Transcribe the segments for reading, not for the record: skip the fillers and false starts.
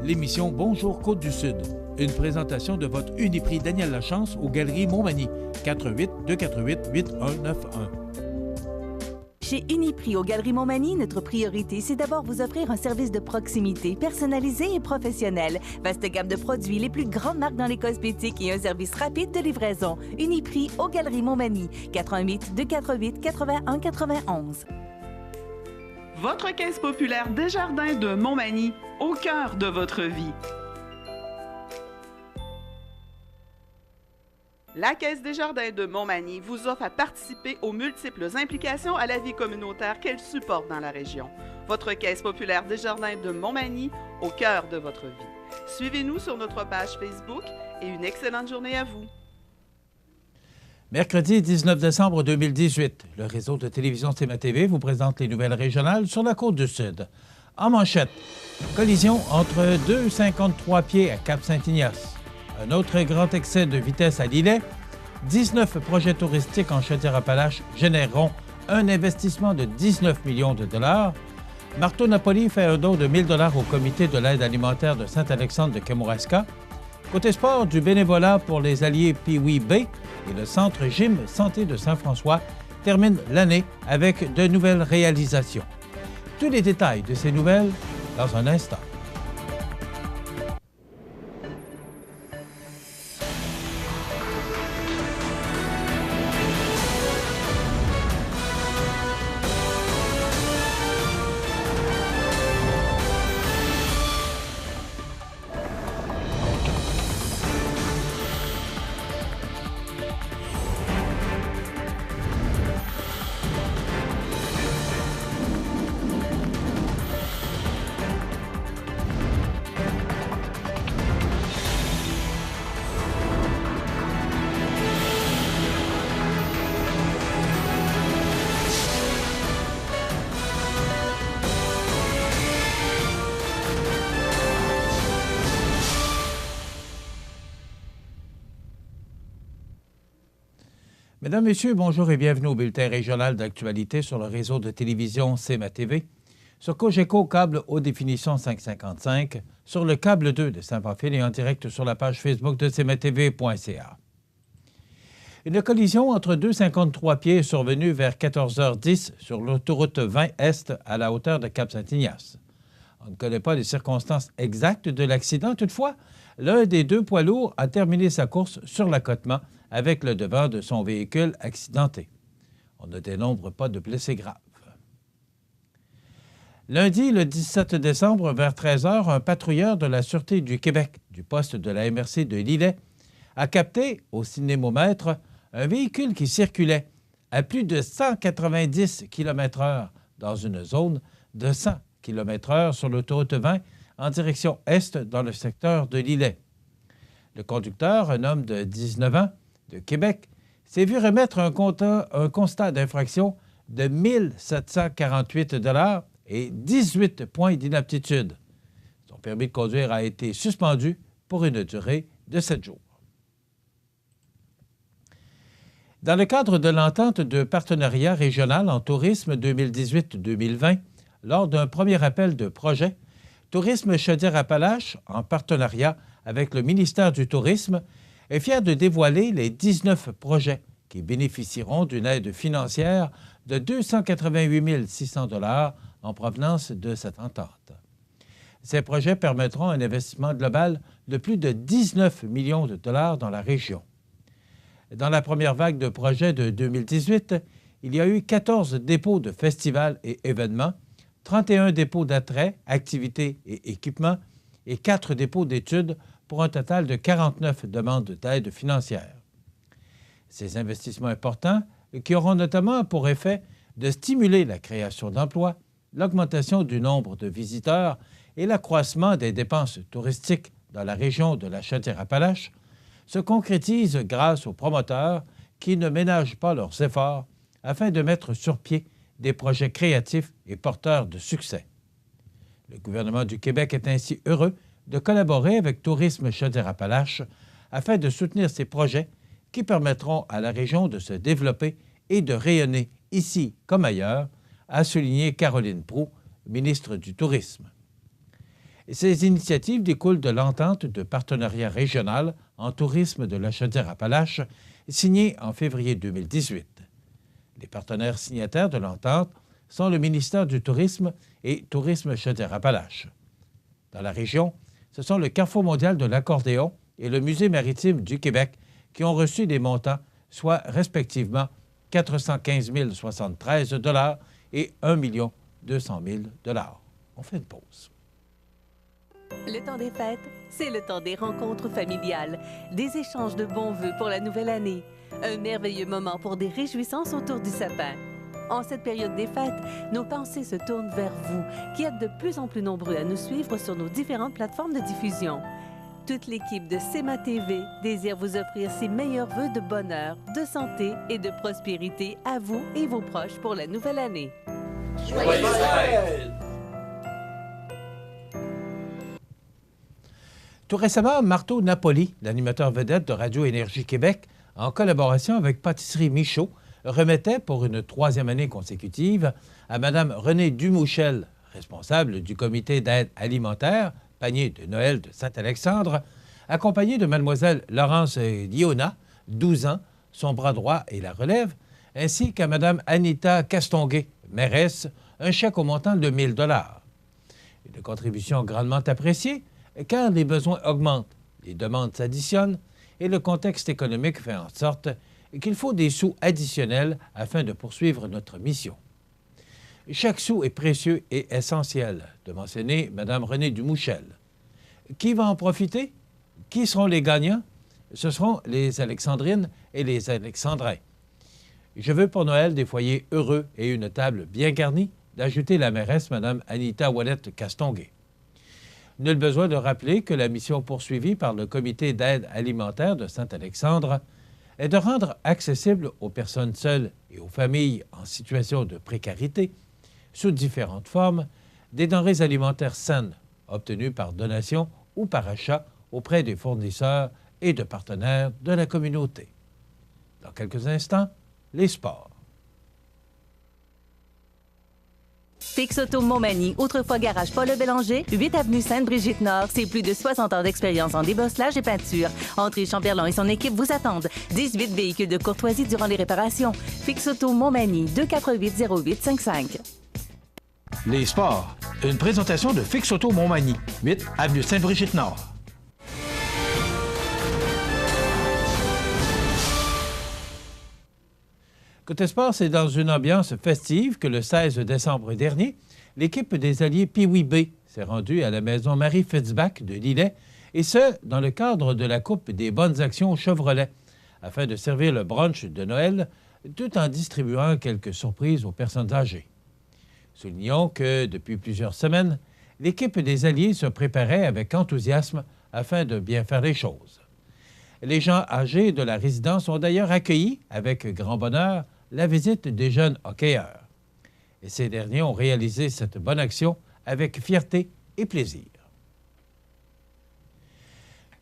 l'émission Bonjour Côte-du-Sud. Une présentation de votre Uniprix Daniel Lachance aux Galeries Montmagny. 418-248-8191. Chez Uniprix aux Galeries Montmagny, notre priorité, c'est d'abord vous offrir un service de proximité, personnalisé et professionnel. Vaste gamme de produits, les plus grandes marques dans les cosmétiques et un service rapide de livraison. Uniprix aux Galeries Montmagny. 418-248-8191. Votre caisse populaire Desjardins de Montmagny, au cœur de votre vie. La Caisse Desjardins de Montmagny vous offre à participer aux multiples implications à la vie communautaire qu'elle supporte dans la région. Votre Caisse populaire Desjardins de Montmagny, au cœur de votre vie. Suivez-nous sur notre page Facebook et une excellente journée à vous. Mercredi 19 décembre 2018, le réseau de télévision CMA-TV vous présente les nouvelles régionales sur la Côte-du-Sud. En manchette, collision entre deux 53 pieds à Cap-Saint-Ignace. Un autre grand excès de vitesse à Lillet. 19 projets touristiques en Chaudière-Appalaches généreront un investissement de 19 millions de dollars. Marteau Napoli fait un don de 1 000 $ au comité de l'aide alimentaire de Saint-Alexandre de Kamouraska. Côté sport, du bénévolat pour les alliés Pee-Wee B et le Centre Gym Santé de Saint-François terminent l'année avec de nouvelles réalisations. Tous les détails de ces nouvelles dans un instant. Mesdames, Messieurs, bonjour et bienvenue au bulletin régional d'actualité sur le réseau de télévision CMA-TV, sur Cogeco câble haute définition 555, sur le câble 2 de Saint-Pamphile et en direct sur la page Facebook de cmatv.ca. Une collision entre deux 53 pieds est survenue vers 14h10 sur l'autoroute 20 Est à la hauteur de Cap-Saint-Ignace. On ne connaît pas les circonstances exactes de l'accident. Toutefois, l'un des deux poids lourds a terminé sa course sur l'accotement avec le devant de son véhicule accidenté. On ne dénombre pas de blessés graves. Lundi, le 17 décembre, vers 13h, un patrouilleur de la Sûreté du Québec, du poste de la MRC de Lillet, a capté au cinémomètre un véhicule qui circulait à plus de 190 km/h dans une zone de 100 km/h sur l'autoroute 20 en direction est dans le secteur de Lillet. Le conducteur, un homme de 19 ans, de Québec, s'est vu remettre un constat d'infraction de 1 748 $ et 18 points d'inaptitude. Son permis de conduire a été suspendu pour une durée de 7 jours. Dans le cadre de l'entente de partenariat régional en tourisme 2018-2020, lors d'un premier appel de projet, Tourisme Chaudière-Appalaches, en partenariat avec le ministère du Tourisme, est fier de dévoiler les 19 projets qui bénéficieront d'une aide financière de 288 600 $ en provenance de cette entente. Ces projets permettront un investissement global de plus de 19 millions de dollars dans la région. Dans la première vague de projets de 2018, il y a eu 14 dépôts de festivals et événements, 31 dépôts d'attraits, activités et équipements et 4 dépôts d'études pour un total de 49 demandes d'aide financière. Ces investissements importants, qui auront notamment pour effet de stimuler la création d'emplois, l'augmentation du nombre de visiteurs et l'accroissement des dépenses touristiques dans la région de la Chaudière-Appalaches, se concrétisent grâce aux promoteurs qui ne ménagent pas leurs efforts afin de mettre sur pied des projets créatifs et porteurs de succès. Le gouvernement du Québec est ainsi heureux de collaborer avec Tourisme Chaudière-Appalaches afin de soutenir ces projets qui permettront à la région de se développer et de rayonner ici comme ailleurs, a souligné Caroline Proulx, ministre du Tourisme. Ces initiatives découlent de l'entente de partenariat régional en tourisme de la Chaudière-Appalaches, signée en février 2018. Les partenaires signataires de l'entente sont le ministère du Tourisme et Tourisme Chaudière-Appalaches. Dans la région, ce sont le Carrefour mondial de l'accordéon et le Musée maritime du Québec qui ont reçu des montants, soit respectivement 415 073 $ et 1 200 000 $. On fait une pause. Le temps des fêtes, c'est le temps des rencontres familiales, des échanges de bons vœux pour la nouvelle année, un merveilleux moment pour des réjouissances autour du sapin. En cette période des fêtes, nos pensées se tournent vers vous, qui êtes de plus en plus nombreux à nous suivre sur nos différentes plateformes de diffusion. Toute l'équipe de CEMA TV désire vous offrir ses meilleurs vœux de bonheur, de santé et de prospérité à vous et vos proches pour la nouvelle année. Joyeuses fêtes! Tout récemment, Marteau Napoli, l'animateur vedette de Radio Énergie Québec, en collaboration avec Pâtisserie Michaud, remettait pour une 3e année consécutive à Mme Renée Dumouchel, responsable du comité d'aide alimentaire, panier de Noël de Saint-Alexandre, accompagnée de Mlle Laurence Liona, 12 ans, son bras droit et la relève, ainsi qu'à Mme Anita Castonguay, mairesse, un chèque au montant de 1 000 $. Une contribution grandement appréciée, car les besoins augmentent, les demandes s'additionnent et le contexte économique fait en sorte qu'il faut des sous additionnels afin de poursuivre notre mission. Chaque sou est précieux et essentiel, de mentionner Mme Renée Dumouchel. Qui va en profiter? Qui seront les gagnants? Ce seront les Alexandrines et les Alexandrins. Je veux pour Noël des foyers heureux et une table bien garnie, d'ajouter la mairesse Mme Anita Ouellette-Castonguay. Nul besoin de rappeler que la mission poursuivie par le comité d'aide alimentaire de Saint-Alexandre est de rendre accessible aux personnes seules et aux familles en situation de précarité, sous différentes formes, des denrées alimentaires saines, obtenues par donation ou par achat auprès des fournisseurs et de partenaires de la communauté. Dans quelques instants, les sports. Fix Auto Montmagny, autrefois garage Paul Bélanger, 8 avenue Sainte-Brigitte-Nord. C'est plus de 60 ans d'expérience en débosselage et peinture. André Chamberlain et son équipe vous attendent. 18 véhicules de courtoisie durant les réparations. Fix Auto Montmagny, 248-0855. Les sports. Une présentation de Fix Auto Montmagny, 8 avenue Sainte-Brigitte-Nord. Côté sport, c'est dans une ambiance festive que le 16 décembre dernier, l'équipe des alliés Pee-Wee B s'est rendue à la maison Marie Fitzbach de Lillet, et ce, dans le cadre de la Coupe des bonnes actions Chevrolet, afin de servir le brunch de Noël, tout en distribuant quelques surprises aux personnes âgées. Soulignons que, depuis plusieurs semaines, l'équipe des alliés se préparait avec enthousiasme afin de bien faire les choses. Les gens âgés de la résidence ont d'ailleurs accueilli, avec grand bonheur, la visite des jeunes hockeyeurs. Et ces derniers ont réalisé cette bonne action avec fierté et plaisir.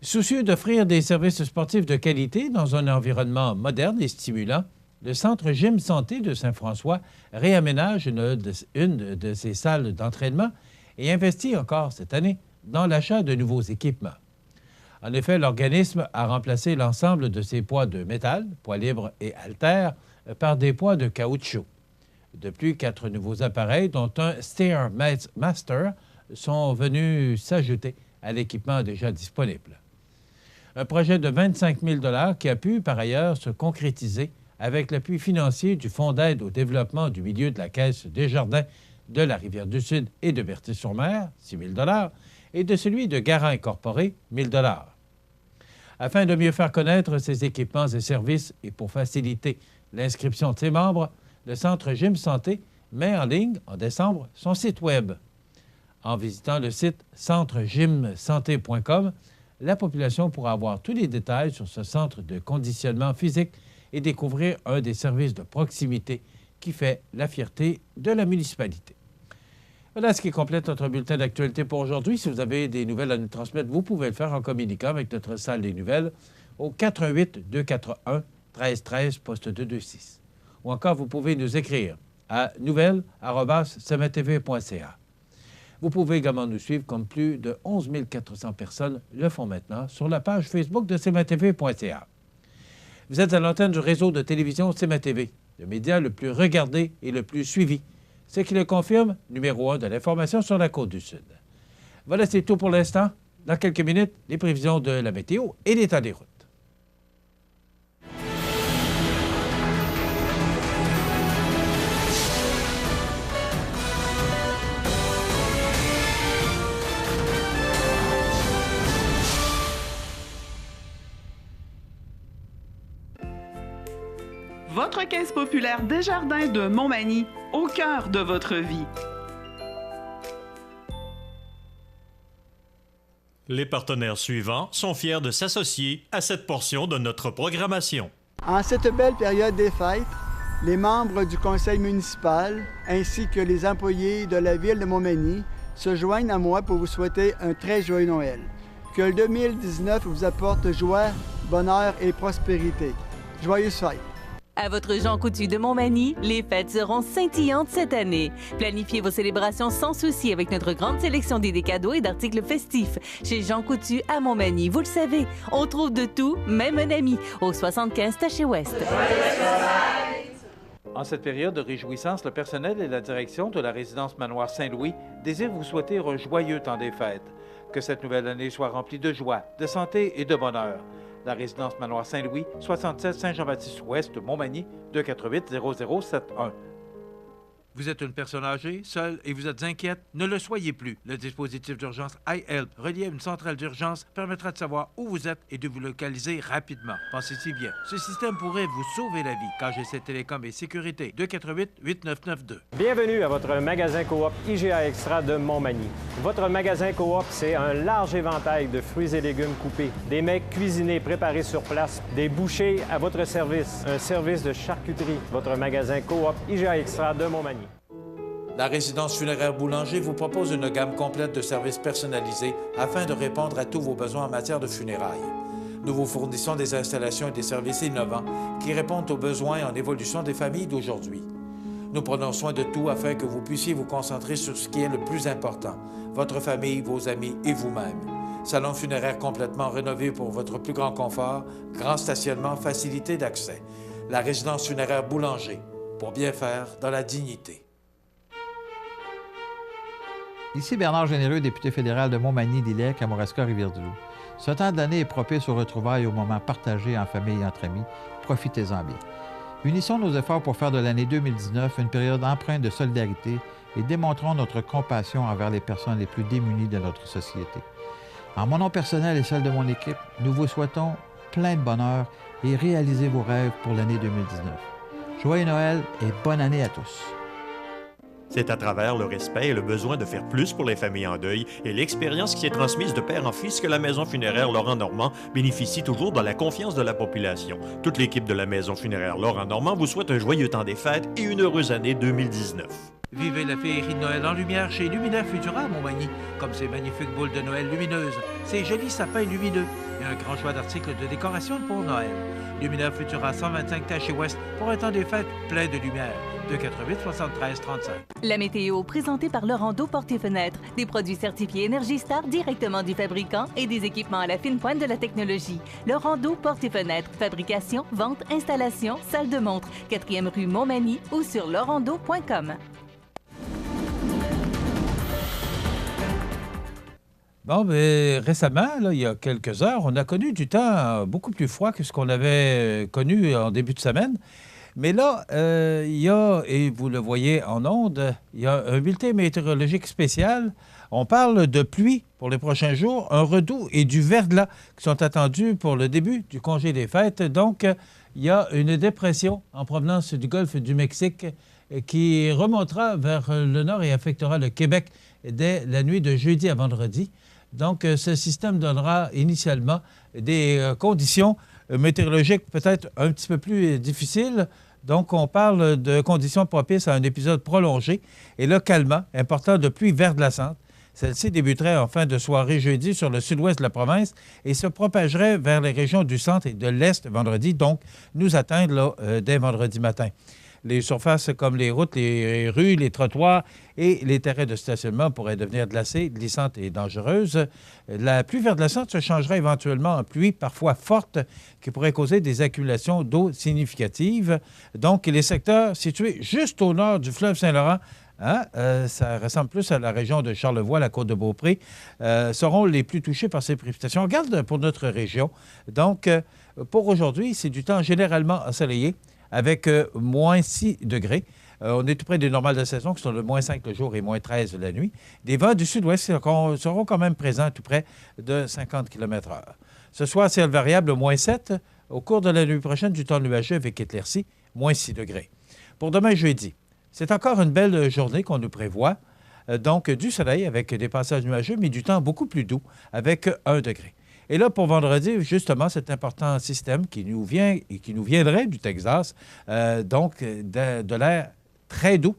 Soucieux d'offrir des services sportifs de qualité dans un environnement moderne et stimulant, le Centre Gym Santé de Saint-François réaménage une de ses salles d'entraînement et investit encore cette année dans l'achat de nouveaux équipements. En effet, l'organisme a remplacé l'ensemble de ses poids de métal, poids libres et haltères, par des poids de caoutchouc. De plus, 4 nouveaux appareils, dont un Stairmaster, sont venus s'ajouter à l'équipement déjà disponible. Un projet de 25 000 $ qui a pu, par ailleurs, se concrétiser avec l'appui financier du Fonds d'aide au développement du milieu de la Caisse Desjardins de la Rivière-du-Sud et de Berthier-sur-Mer, 6 000 $, et de celui de Garant Incorporé, 1 000 $. Afin de mieux faire connaître ses équipements et services et pour faciliter l'inscription de ses membres, le Centre Gym Santé met en ligne, en décembre, son site Web. En visitant le site centregymsanté.com, la population pourra avoir tous les détails sur ce centre de conditionnement physique et découvrir un des services de proximité qui fait la fierté de la municipalité. Voilà ce qui complète notre bulletin d'actualité pour aujourd'hui. Si vous avez des nouvelles à nous transmettre, vous pouvez le faire en communiquant avec notre salle des nouvelles au 418-241-1313, poste 226. Ou encore, vous pouvez nous écrire à nouvelles@cematv.ca. Vous pouvez également nous suivre comme plus de 11 400 personnes le font maintenant sur la page Facebook de cmatv.ca. Vous êtes à l'antenne du réseau de télévision CMA-TV, le média le plus regardé et le plus suivi. Ce qui le confirme, numéro 1 de l'information sur la Côte-du-Sud. Voilà, c'est tout pour l'instant. Dans quelques minutes, les prévisions de la météo et l'état des routes. Votre caisse populaire Desjardins de Montmagny, au cœur de votre vie. Les partenaires suivants sont fiers de s'associer à cette portion de notre programmation. En cette belle période des fêtes, les membres du conseil municipal ainsi que les employés de la ville de Montmagny se joignent à moi pour vous souhaiter un très joyeux Noël. Que le 2019 vous apporte joie, bonheur et prospérité. Joyeuses fêtes! À votre Jean Coutu de Montmagny, les fêtes seront scintillantes cette année. Planifiez vos célébrations sans souci avec notre grande sélection d'idées cadeaux et d'articles festifs. Chez Jean Coutu à Montmagny, vous le savez, on trouve de tout, même un ami, au 75 Taché-Ouest. En cette période de réjouissance, le personnel et la direction de la résidence Manoir Saint-Louis désirent vous souhaiter un joyeux temps des fêtes. Que cette nouvelle année soit remplie de joie, de santé et de bonheur. La résidence Manoir Saint-Louis, 67 Saint-Jean-Baptiste-Ouest, Montmagny, 248-0071. Vous êtes une personne âgée, seule et vous êtes inquiète? Ne le soyez plus. Le dispositif d'urgence iHelp, relié à une centrale d'urgence, permettra de savoir où vous êtes et de vous localiser rapidement. Pensez-y bien. Ce système pourrait vous sauver la vie. KGC Télécom et Sécurité, 248-8992. Bienvenue à votre magasin Coop IGA Extra de Montmagny. Votre magasin Coop, c'est un large éventail de fruits et légumes coupés, des mets cuisinés préparés sur place, des bouchées à votre service, un service de charcuterie. Votre magasin Coop IGA Extra de Montmagny. La résidence funéraire Boulanger vous propose une gamme complète de services personnalisés afin de répondre à tous vos besoins en matière de funérailles. Nous vous fournissons des installations et des services innovants qui répondent aux besoins en évolution des familles d'aujourd'hui. Nous prenons soin de tout afin que vous puissiez vous concentrer sur ce qui est le plus important, votre famille, vos amis et vous-même. Salon funéraire complètement rénové pour votre plus grand confort, grand stationnement, facilité d'accès. La résidence funéraire Boulanger, pour bien faire dans la dignité. Ici Bernard Généreux, député fédéral de Montmagny, Lillec, Kamouraska, Rivière-du-Loup. Ce temps de l'année est propice aux retrouvailles et aux moments partagés en famille et entre amis. Profitez-en bien. Unissons nos efforts pour faire de l'année 2019 une période empreinte de solidarité et démontrons notre compassion envers les personnes les plus démunies de notre société. En mon nom personnel et celle de mon équipe, nous vous souhaitons plein de bonheur et réalisez vos rêves pour l'année 2019. Joyeux Noël et bonne année à tous! C'est à travers le respect et le besoin de faire plus pour les familles en deuil et l'expérience qui est transmise de père en fils que la maison funéraire Laurent Normand bénéficie toujours de la confiance de la population. Toute l'équipe de la maison funéraire Laurent Normand vous souhaite un joyeux temps des fêtes et une heureuse année 2019. Vivez la féerie de Noël en lumière chez Luminaire Futura à Montmagny, comme ces magnifiques boules de Noël lumineuses, ces jolis sapins lumineux et un grand choix d'articles de décoration pour Noël. Luminaire Futura 125 Taché-Ouest pour un temps des fêtes plein de lumière. 248-73-35. La météo présentée par Laurando Portes et Fenêtres. Des produits certifiés Énergie Star directement du fabricant et des équipements à la fine pointe de la technologie. Laurando Portes et Fenêtres. Fabrication, vente, installation, salle de montre. 4e rue Montmagny ou sur laurando.com. Bon, mais récemment, là, il y a quelques heures, on a connu du temps beaucoup plus froid que ce qu'on avait connu en début de semaine. Mais là, il y a, et vous le voyez en ondes, il y a un bulletin météorologique spécial. On parle de pluie pour les prochains jours, un redoux et du verglas qui sont attendus pour le début du congé des fêtes. Donc, il y a une dépression en provenance du golfe du Mexique qui remontera vers le nord et affectera le Québec dès la nuit de jeudi à vendredi. Donc, ce système donnera initialement des conditions météorologiques peut-être un petit peu plus difficiles. Donc, on parle de conditions propices à un épisode prolongé et localement important de pluie verglaçante. Celle-ci débuterait en fin de soirée jeudi sur le sud-ouest de la province et se propagerait vers les régions du centre et de l'est vendredi, donc nous atteindre là, dès vendredi matin. Les surfaces comme les routes, les rues, les trottoirs et les terrains de stationnement pourraient devenir glacées, glissantes et dangereuses. La pluie verglaçante se changera éventuellement en pluie parfois forte qui pourrait causer des accumulations d'eau significatives. Donc, les secteurs situés juste au nord du fleuve Saint-Laurent, ça ressemble plus à la région de Charlevoix, la Côte-de-Beaupré, seront les plus touchés par ces précipitations. On regarde pour notre région. Donc, pour aujourd'hui, c'est du temps généralement ensoleillé avec moins 6 degrés. On est tout près des normales de saison qui sont de moins 5 le jour et moins 13 la nuit. Des vents du sud-ouest seront quand même présents tout près de 50 km/h. Ce soir, ciel variable, moins 7. Au cours de la nuit prochaine, du temps nuageux avec éclaircies, moins 6 degrés. Pour demain, jeudi, c'est encore une belle journée qu'on nous prévoit. Donc, du soleil avec des passages nuageux, mais du temps beaucoup plus doux avec 1 degré. Et là, pour vendredi, justement, cet important système qui nous vient et qui nous viendrait du Texas, donc de l'air très doux,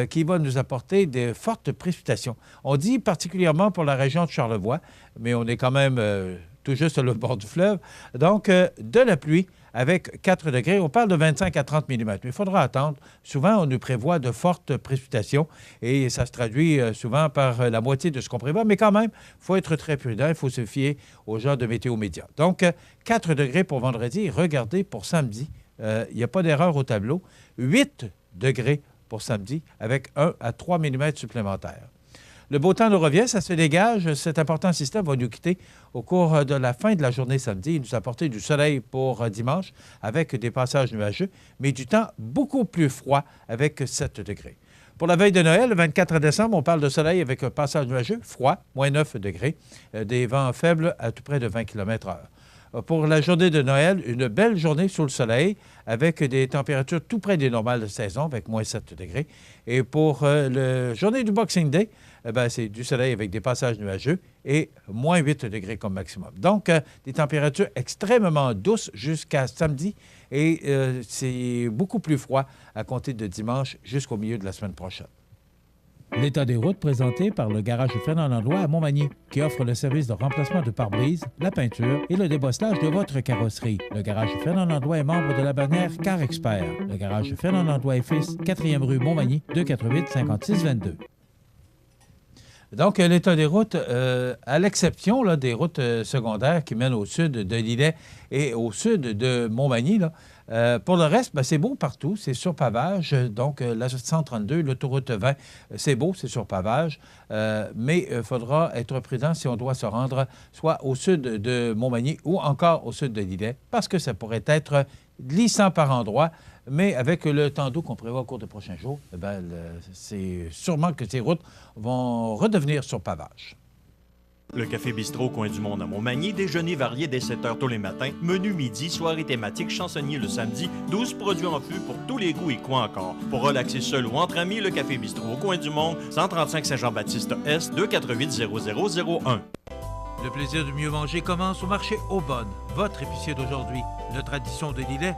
qui va nous apporter de fortes précipitations. On dit particulièrement pour la région de Charlevoix, mais on est quand même tout juste sur le bord du fleuve. Donc, de la pluie avec 4 degrés. On parle de 25 à 30 mm. Mais il faudra attendre. Souvent, on nous prévoit de fortes précipitations et ça se traduit souvent par la moitié de ce qu'on prévoit. Mais quand même, il faut être très prudent. Il faut se fier aux gens de Météo Média. Donc, 4 degrés pour vendredi. Regardez pour samedi. Il n'y a pas d'erreur au tableau. 8 degrés pour samedi avec 1 à 3 mm supplémentaires. Le beau temps nous revient, ça se dégage. Cet important système va nous quitter au cours de la fin de la journée samedi et nous apporter du soleil pour dimanche avec des passages nuageux, mais du temps beaucoup plus froid avec 7 degrés. Pour la veille de Noël, le 24 décembre, on parle de soleil avec un passage nuageux, froid, moins 9 degrés, des vents faibles à tout près de 20 km/h. Pour la journée de Noël, une belle journée sous le soleil avec des températures tout près des normales de saison avec moins 7 degrés. Et pour la journée du Boxing Day, c'est du soleil avec des passages nuageux et moins 8 degrés comme maximum. Donc, des températures extrêmement douces jusqu'à samedi et c'est beaucoup plus froid à compter de dimanche jusqu'au milieu de la semaine prochaine. L'état des routes présenté par le garage Fernand Landlois à Montmagny, qui offre le service de remplacement de pare-brise, la peinture et le débosselage de votre carrosserie. Le garage Fernand Landlois est membre de la bannière Car Expert. Le garage Fernand Landlois et Fils, 4e rue Montmagny, 248-5622. Donc, l'état des routes, à l'exception des routes secondaires qui mènent au sud de l'Îlet et au sud de Montmagny, pour le reste, c'est beau partout, c'est sur pavage. Donc, la 132, l'autoroute 20, c'est beau, c'est sur pavage. Mais il faudra être prudent si on doit se rendre soit au sud de Montmagny ou encore au sud de l'Îlet, parce que ça pourrait être glissant par endroits. Mais avec le temps d'eau qu'on prévoit au cours des prochains jours, c'est sûrement que ces routes vont redevenir sur pavage. Le Café Bistrot Coin du Monde à Montmagny, déjeuner varié dès 7 h tous les matins, menu midi, soirée thématique, chansonnier le samedi, 12 produits en fût pour tous les goûts et quoi encore. Pour relaxer seul ou entre amis, le Café Bistrot au Coin du Monde, 135 Saint-Jean-Baptiste-Est, 248-0001. Le plaisir de mieux manger commence au marché Aubonne, votre épicier d'aujourd'hui. La tradition de l'Îlet.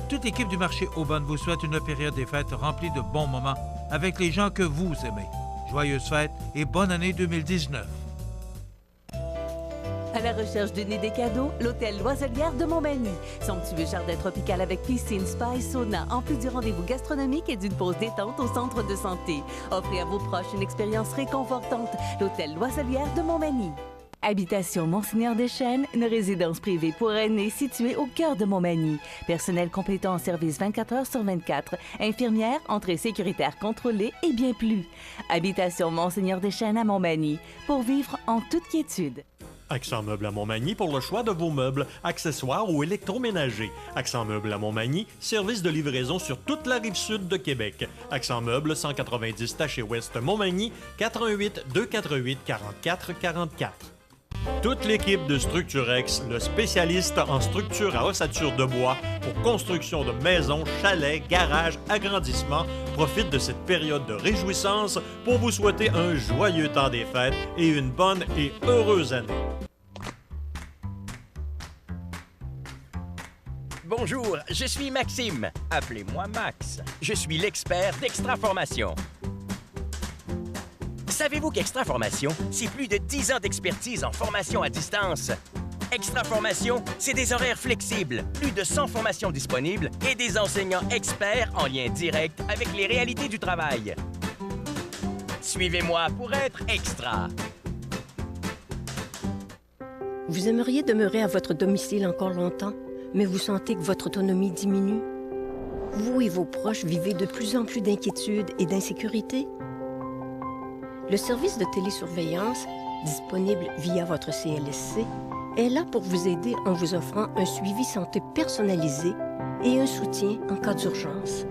Toute l'équipe du marché Aubonne vous souhaite une période des fêtes remplie de bons moments avec les gens que vous aimez. Joyeuses fêtes et bonne année 2019. À la recherche d'une idée cadeau, l'hôtel Loiselière de Montmagny. Somptueux jardin tropical avec piscine, spa et sauna, en plus du rendez-vous gastronomique et d'une pause détente au centre de santé. Offrez à vos proches une expérience réconfortante. L'hôtel Loiselière de Montmagny. Habitation Monseigneur Deschênes, une résidence privée pour aînés située au cœur de Montmagny. Personnel complétant en service 24 heures sur 24. Infirmière, entrée sécuritaire contrôlée et bien plus. Habitation Monseigneur Deschênes à Montmagny. Pour vivre en toute quiétude. Accent Meubles à Montmagny pour le choix de vos meubles, accessoires ou électroménagers. Accent Meubles à Montmagny, service de livraison sur toute la rive sud de Québec. Accent Meubles, 190 Taché-Ouest Montmagny, 88 248 44 44. Toute l'équipe de Structurex, le spécialiste en structure à ossature de bois pour construction de maisons, chalets, garages, agrandissements, profite de cette période de réjouissance pour vous souhaiter un joyeux temps des fêtes et une bonne et heureuse année. Bonjour, je suis Maxime. Appelez-moi Max. Je suis l'expert d'Extraformation. Savez-vous qu'Extraformation, c'est plus de 10 ans d'expertise en formation à distance? Extra Formation, c'est des horaires flexibles, plus de 100 formations disponibles et des enseignants experts en lien direct avec les réalités du travail. Suivez-moi pour être extra. Vous aimeriez demeurer à votre domicile encore longtemps, mais vous sentez que votre autonomie diminue? Vous et vos proches vivez de plus en plus d'inquiétude et d'insécurité? Le service de télésurveillance, disponible via votre CLSC, est là pour vous aider en vous offrant un suivi santé personnalisé et un soutien en cas d'urgence.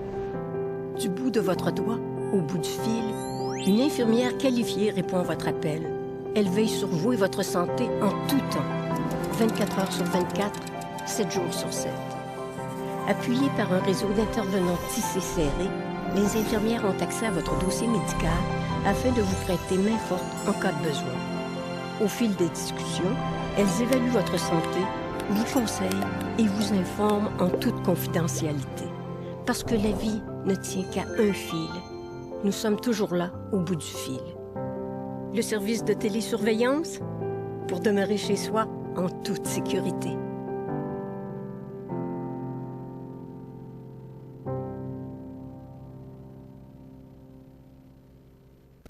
Du bout de votre doigt au bout du fil, une infirmière qualifiée répond à votre appel. Elle veille sur vous et votre santé en tout temps, 24 heures sur 24, 7 jours sur 7. Appuyées par un réseau d'intervenants tissés serrés, les infirmières ont accès à votre dossier médical afin de vous prêter main forte en cas de besoin. Au fil des discussions, elles évaluent votre santé, vous conseillent et vous informent en toute confidentialité. Parce que la vie ne tient qu'à un fil. Nous sommes toujours là, au bout du fil. Le service de télésurveillance, pour demeurer chez soi en toute sécurité.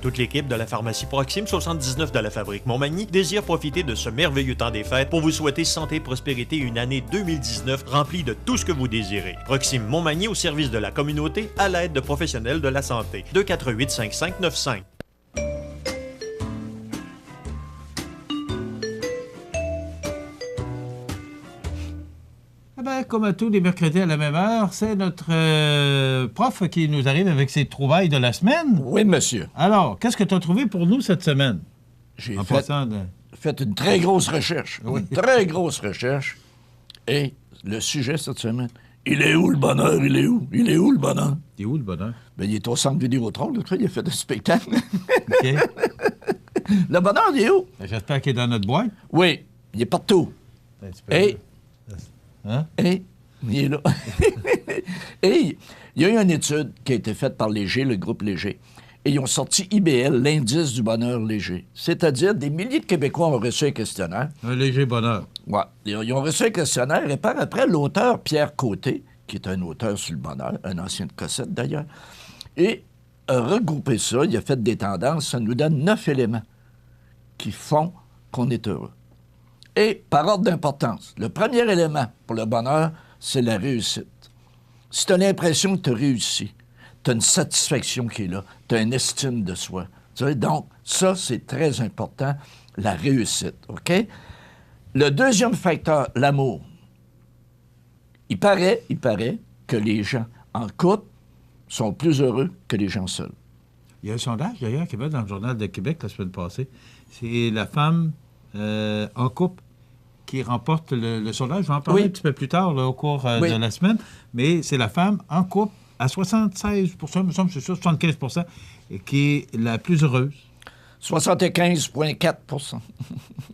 Toute l'équipe de la pharmacie Proxime 79 de la Fabrique Montmagny désire profiter de ce merveilleux temps des fêtes pour vous souhaiter santé, prospérité et une année 2019 remplie de tout ce que vous désirez. Proxime Montmagny au service de la communauté à l'aide de professionnels de la santé. 248-5595. Comme à tous les mercredis à la même heure, c'est notre prof qui nous arrive avec ses trouvailles de la semaine. Oui, monsieur. Alors, qu'est-ce que tu as trouvé pour nous cette semaine? J'ai fait une très grosse recherche. Oui. Une très grosse recherche. Et le sujet cette semaine, il est où le bonheur? Il est où? Il est où le bonheur? Il est où le bonheur? Ben, il est au centre Vidéotron, là, il a fait un spectacle. OK. Le bonheur, il est où? J'espère qu'il est dans notre boîte. Oui, il est partout. Et... Hein? Et il est là. Et il y a eu une étude qui a été faite par Léger, le groupe Léger. Et ils ont sorti IBL, l'indice du bonheur léger. C'est-à-dire, des milliers de Québécois ont reçu un questionnaire. Un léger bonheur. Oui. Ils ont reçu un questionnaire et par après, l'auteur Pierre Côté, qui est un auteur sur le bonheur, un ancien de Cossette d'ailleurs, et a regroupé ça, il a fait des tendances, ça nous donne 9 éléments qui font qu'on est heureux. Et par ordre d'importance, le premier élément pour le bonheur, c'est la réussite. Si tu as l'impression que tu as réussi, tu as une satisfaction qui est là, tu as une estime de soi. Tu sais, donc, ça, c'est très important, la réussite, OK? Le deuxième facteur, l'amour. Il paraît que les gens en couple sont plus heureux que les gens seuls. Il y a un sondage, d'ailleurs, qui va dans le Journal de Québec la semaine passée. C'est la femme en couple qui remporte le sondage. Je vais en parler un petit peu plus tard là, au cours de la semaine. Mais c'est la femme en couple à 76 il me semble que c'est sûr, 75 qui est la plus heureuse. 75,4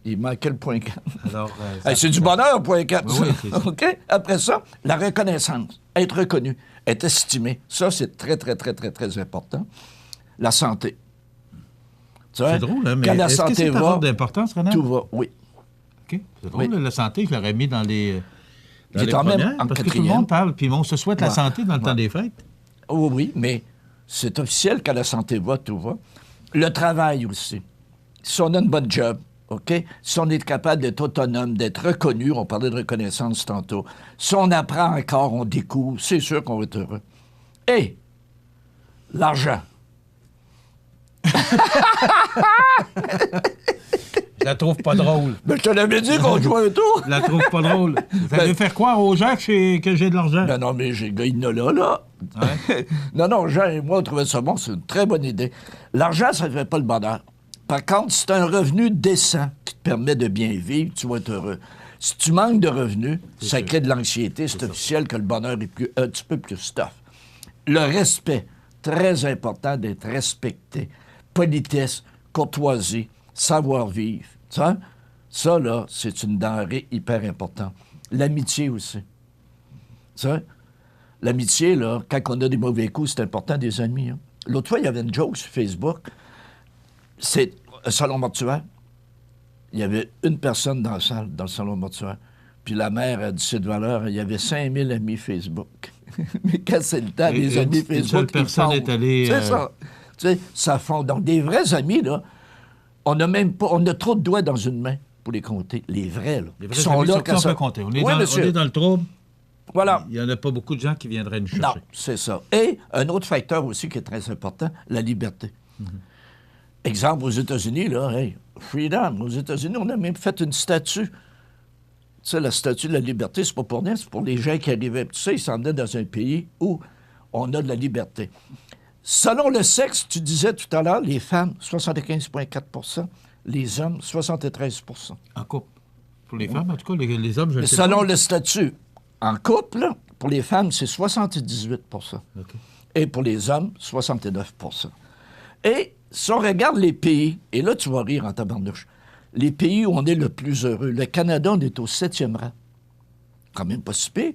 Il manquait le point 4. Alors, c'est du bonheur, point 4. Oui, c'est ça. OK? Après ça, la reconnaissance. Être reconnu, être estimé. Ça, c'est très, très, très, très, très important. La santé. C'est drôle, hein, mais est-ce que c'est par ordre d'importance, Renan? Tout va, oui. OK. C'est drôle, la santé, je l'aurais mis dans les quand même en parce quatrième. que tout le monde parle, puis on se souhaite la santé dans le temps des fêtes. Oh, oui, mais c'est officiel quand la santé va, tout va. Le travail aussi. Si on a une bonne job, OK? Si on est capable d'être autonome, d'être reconnu, on parlait de reconnaissance tantôt. Si on apprend encore, on découvre, c'est sûr qu'on va être heureux. Et l'argent. Je la trouve pas drôle. Mais je te l'avais dit qu'on jouait un tour. Je la trouve pas drôle. Vous allez faire croire aux gens que j'ai de l'argent. Ben non, mais j'ai gagné là. Ouais. non, Jean et moi, on trouvait ça bon. C'est une très bonne idée. L'argent, ça ne fait pas le bonheur. Par contre, si tu as un revenu décent qui te permet de bien vivre, tu vas être heureux. Si tu manques de revenus, ça crée de l'anxiété. C'est officiel que le bonheur est un petit peu plus tough. Le respect, très important d'être respecté. Politesse, courtoisie, savoir-vivre. Ça, là, c'est une denrée hyper importante. L'amitié aussi. L'amitié, là, quand on a des mauvais coups, c'est important, des amis. Hein. L'autre fois, il y avait une joke sur Facebook. C'est un salon mortuaire. il y avait une personne dans la salle, dans le salon mortuaire. Puis la mère a dit cette valeur, il y avait 5000 amis Facebook. Mais quand c'est le temps, les amis Facebook, une seule personne est allée... C'est ça. Tu sais, ça fond. Donc, des vrais amis, là, on a trop de doigts dans une main pour les compter. Les vrais, là. Les vrais sont amis, là quand ça... on peut compter. On est, on est dans le trouble. Voilà. Il n'y en a pas beaucoup de gens qui viendraient nous chercher. Non, c'est ça. Et un autre facteur aussi qui est très important, la liberté. Exemple, aux États-Unis, là, hey, freedom. Aux États-Unis, on a même fait une statue. Tu sais, la statue de la liberté, c'est pas pour rien, c'est pour les gens qui arrivaient. Tu sais, ils s'en venaient dans un pays où on a de la liberté. Selon le sexe, tu disais tout à l'heure, les femmes, 75,4 %, les hommes, 73 %. En couple. Pour les femmes, en tout cas, les hommes, je le sais selon pas. le statut, en couple, là, pour les femmes, c'est 78 %. Okay. Et pour les hommes, 69 %. Et si on regarde les pays, et là, tu vas rire en tabarnouche, les pays où on est le plus heureux, le Canada, on est au 7e rang. Quand même pas si pire.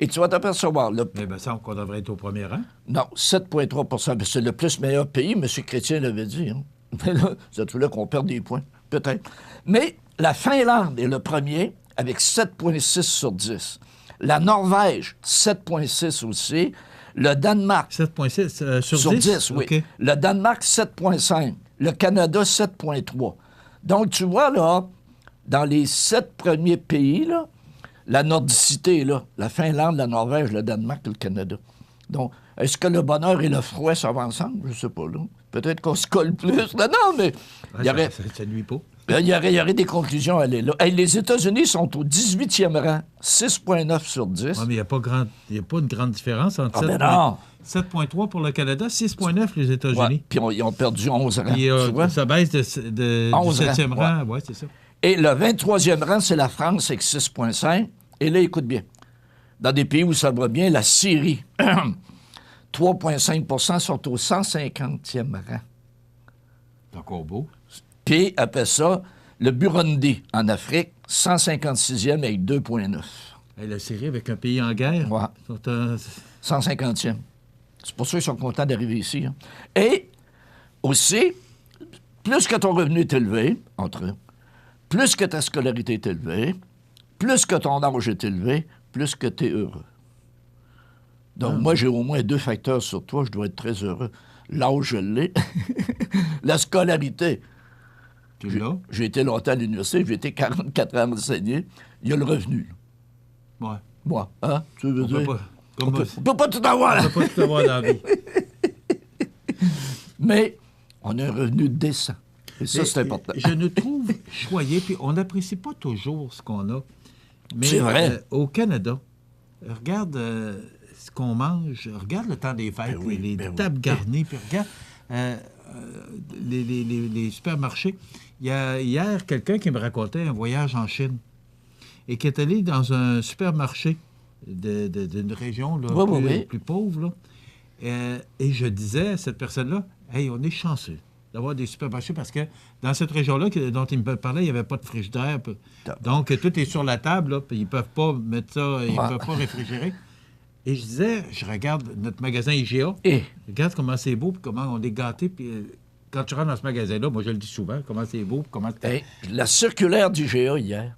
Et tu vas t'apercevoir... Mais bien, ça, on devrait être au premier rang. Non, 7,3 %. C'est le plus meilleur pays, M. Chrétien l'avait dit. Hein. Mais là, c'est tout là qu'on perd des points, peut-être. Mais la Finlande est le premier, avec 7,6 sur 10. La Norvège, 7,6 aussi. Le Danemark... 7,6 sur 10, oui. Okay. Le Danemark, 7,5. Le Canada, 7,3. Donc, tu vois, là, dans les 7 premiers pays, là, la nordicité, là, la Finlande, la Norvège, le Danemark et le Canada. Donc, est-ce que le bonheur et le froid, ça va ensemble? Je ne sais pas, là. Peut-être qu'on se colle plus. Non, mais... Ouais, ça nuit pas. Il y aurait des conclusions à aller là. Hey, les États-Unis sont au 18e rang, 6,9 sur 10. Oui, mais il n'y a pas une grande différence entre 7,3 pour le Canada, 6,9 les États-Unis. Ouais, puis ils ont perdu 11 rangs. Puis, ça baisse du 7e rang. Ouais, c'est ça. Et le 23e rang, c'est la France avec 6,5. Et là, écoute bien, dans des pays où ça va bien, la Syrie, 3,5 % sont au 150e rang. C'est encore beau. Puis, après ça, le Burundi, en Afrique, 156e avec 2,9. Et la Syrie, avec un pays en guerre, ouais. sont 150e. C'est pour ça qu'ils sont contents d'arriver ici. Hein. Et aussi, plus que ton revenu est élevé, entre eux, plus que ta scolarité est élevée, plus que ton âge est élevé, plus que tu es heureux. Donc, moi, j'ai au moins 2 facteurs sur toi, je dois être très heureux. L'âge, je l'ai. La scolarité. J'ai été longtemps à l'université, j'ai été 44 ans enseigné. Il y a le revenu. Ouais. Moi, hein? Tu veux dire? On peut pas tout avoir. On peut pas tout avoir dans la vie. Mais on a un revenu décent. Et ça, c'est important. Je nous trouve choyé, puis on n'apprécie pas toujours ce qu'on a. Mais c'est vrai. Au Canada, regarde ce qu'on mange, regarde le temps des fêtes, les tables garnies, puis regarde les supermarchés. Il y a hier quelqu'un qui me racontait un voyage en Chine et qui est allé dans un supermarché d'une région là, plus pauvre. Là. Et je disais à cette personne-là, « Hey, on est chanceux d'avoir des supermarchés parce que dans cette région-là dont il me parlait, il n'y avait pas de frigidaire. Donc, tout est sur la table, là, puis ils ne peuvent pas mettre ça, ils ne peuvent pas réfrigérer. » Et je disais, je regarde notre magasin IGA, regarde comment c'est beau, puis comment on est gâtés, puis quand tu rentres dans ce magasin-là, moi je le dis souvent, comment c'est beau, comment... La circulaire d'IGA hier,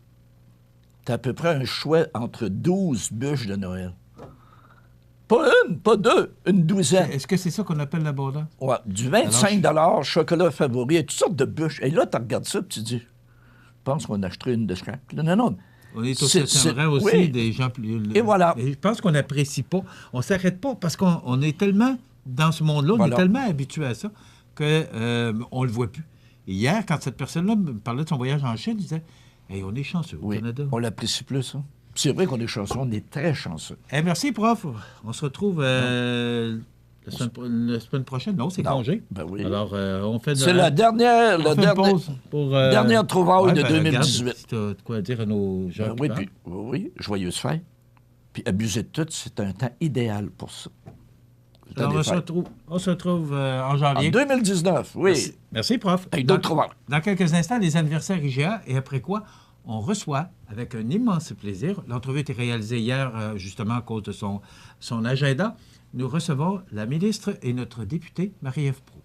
t'as à peu près un choix entre 12 bûches de Noël. Pas une, pas deux, une douzaine. Est-ce que c'est ça qu'on appelle l'abondance? Ouais, du 25 $, chocolat favori, et toutes sortes de bûches. Et là, tu regardes ça, puis tu dis, je pense qu'on achèterait une de chaque. Non. On est au 7e rang aussi, des gens plus... Et voilà. Et je pense qu'on n'apprécie pas. On ne s'arrête pas parce qu'on est tellement, dans ce monde-là, on est tellement habitué à ça qu'on ne le voit plus. Et hier, quand cette personne-là me parlait de son voyage en Chine, il disait, hey, on est chanceux au Canada. On l'apprécie plus, hein? C'est vrai qu'on est chanceux, on est très chanceux. Merci, prof. On se retrouve la semaine prochaine. Non, c'est congé. Ben oui. Alors, on fait... C'est la dernière pause pour... dernière trouvaille de 2018. Regarde, si tu as de quoi dire à nos gens. Oui, joyeuse fête. Puis abuser de tout, c'est un temps idéal pour ça. Alors, on se retrouve en janvier. En 2019, oui. Merci, prof. Avec d'autres trouvailles. Dans quelques instants, les anniversaires IGA, et après quoi, on reçoit, avec un immense plaisir, l'entrevue a été réalisée hier, justement, à cause de son agenda, nous recevons la ministre et notre députée, Marie-Ève Proulx.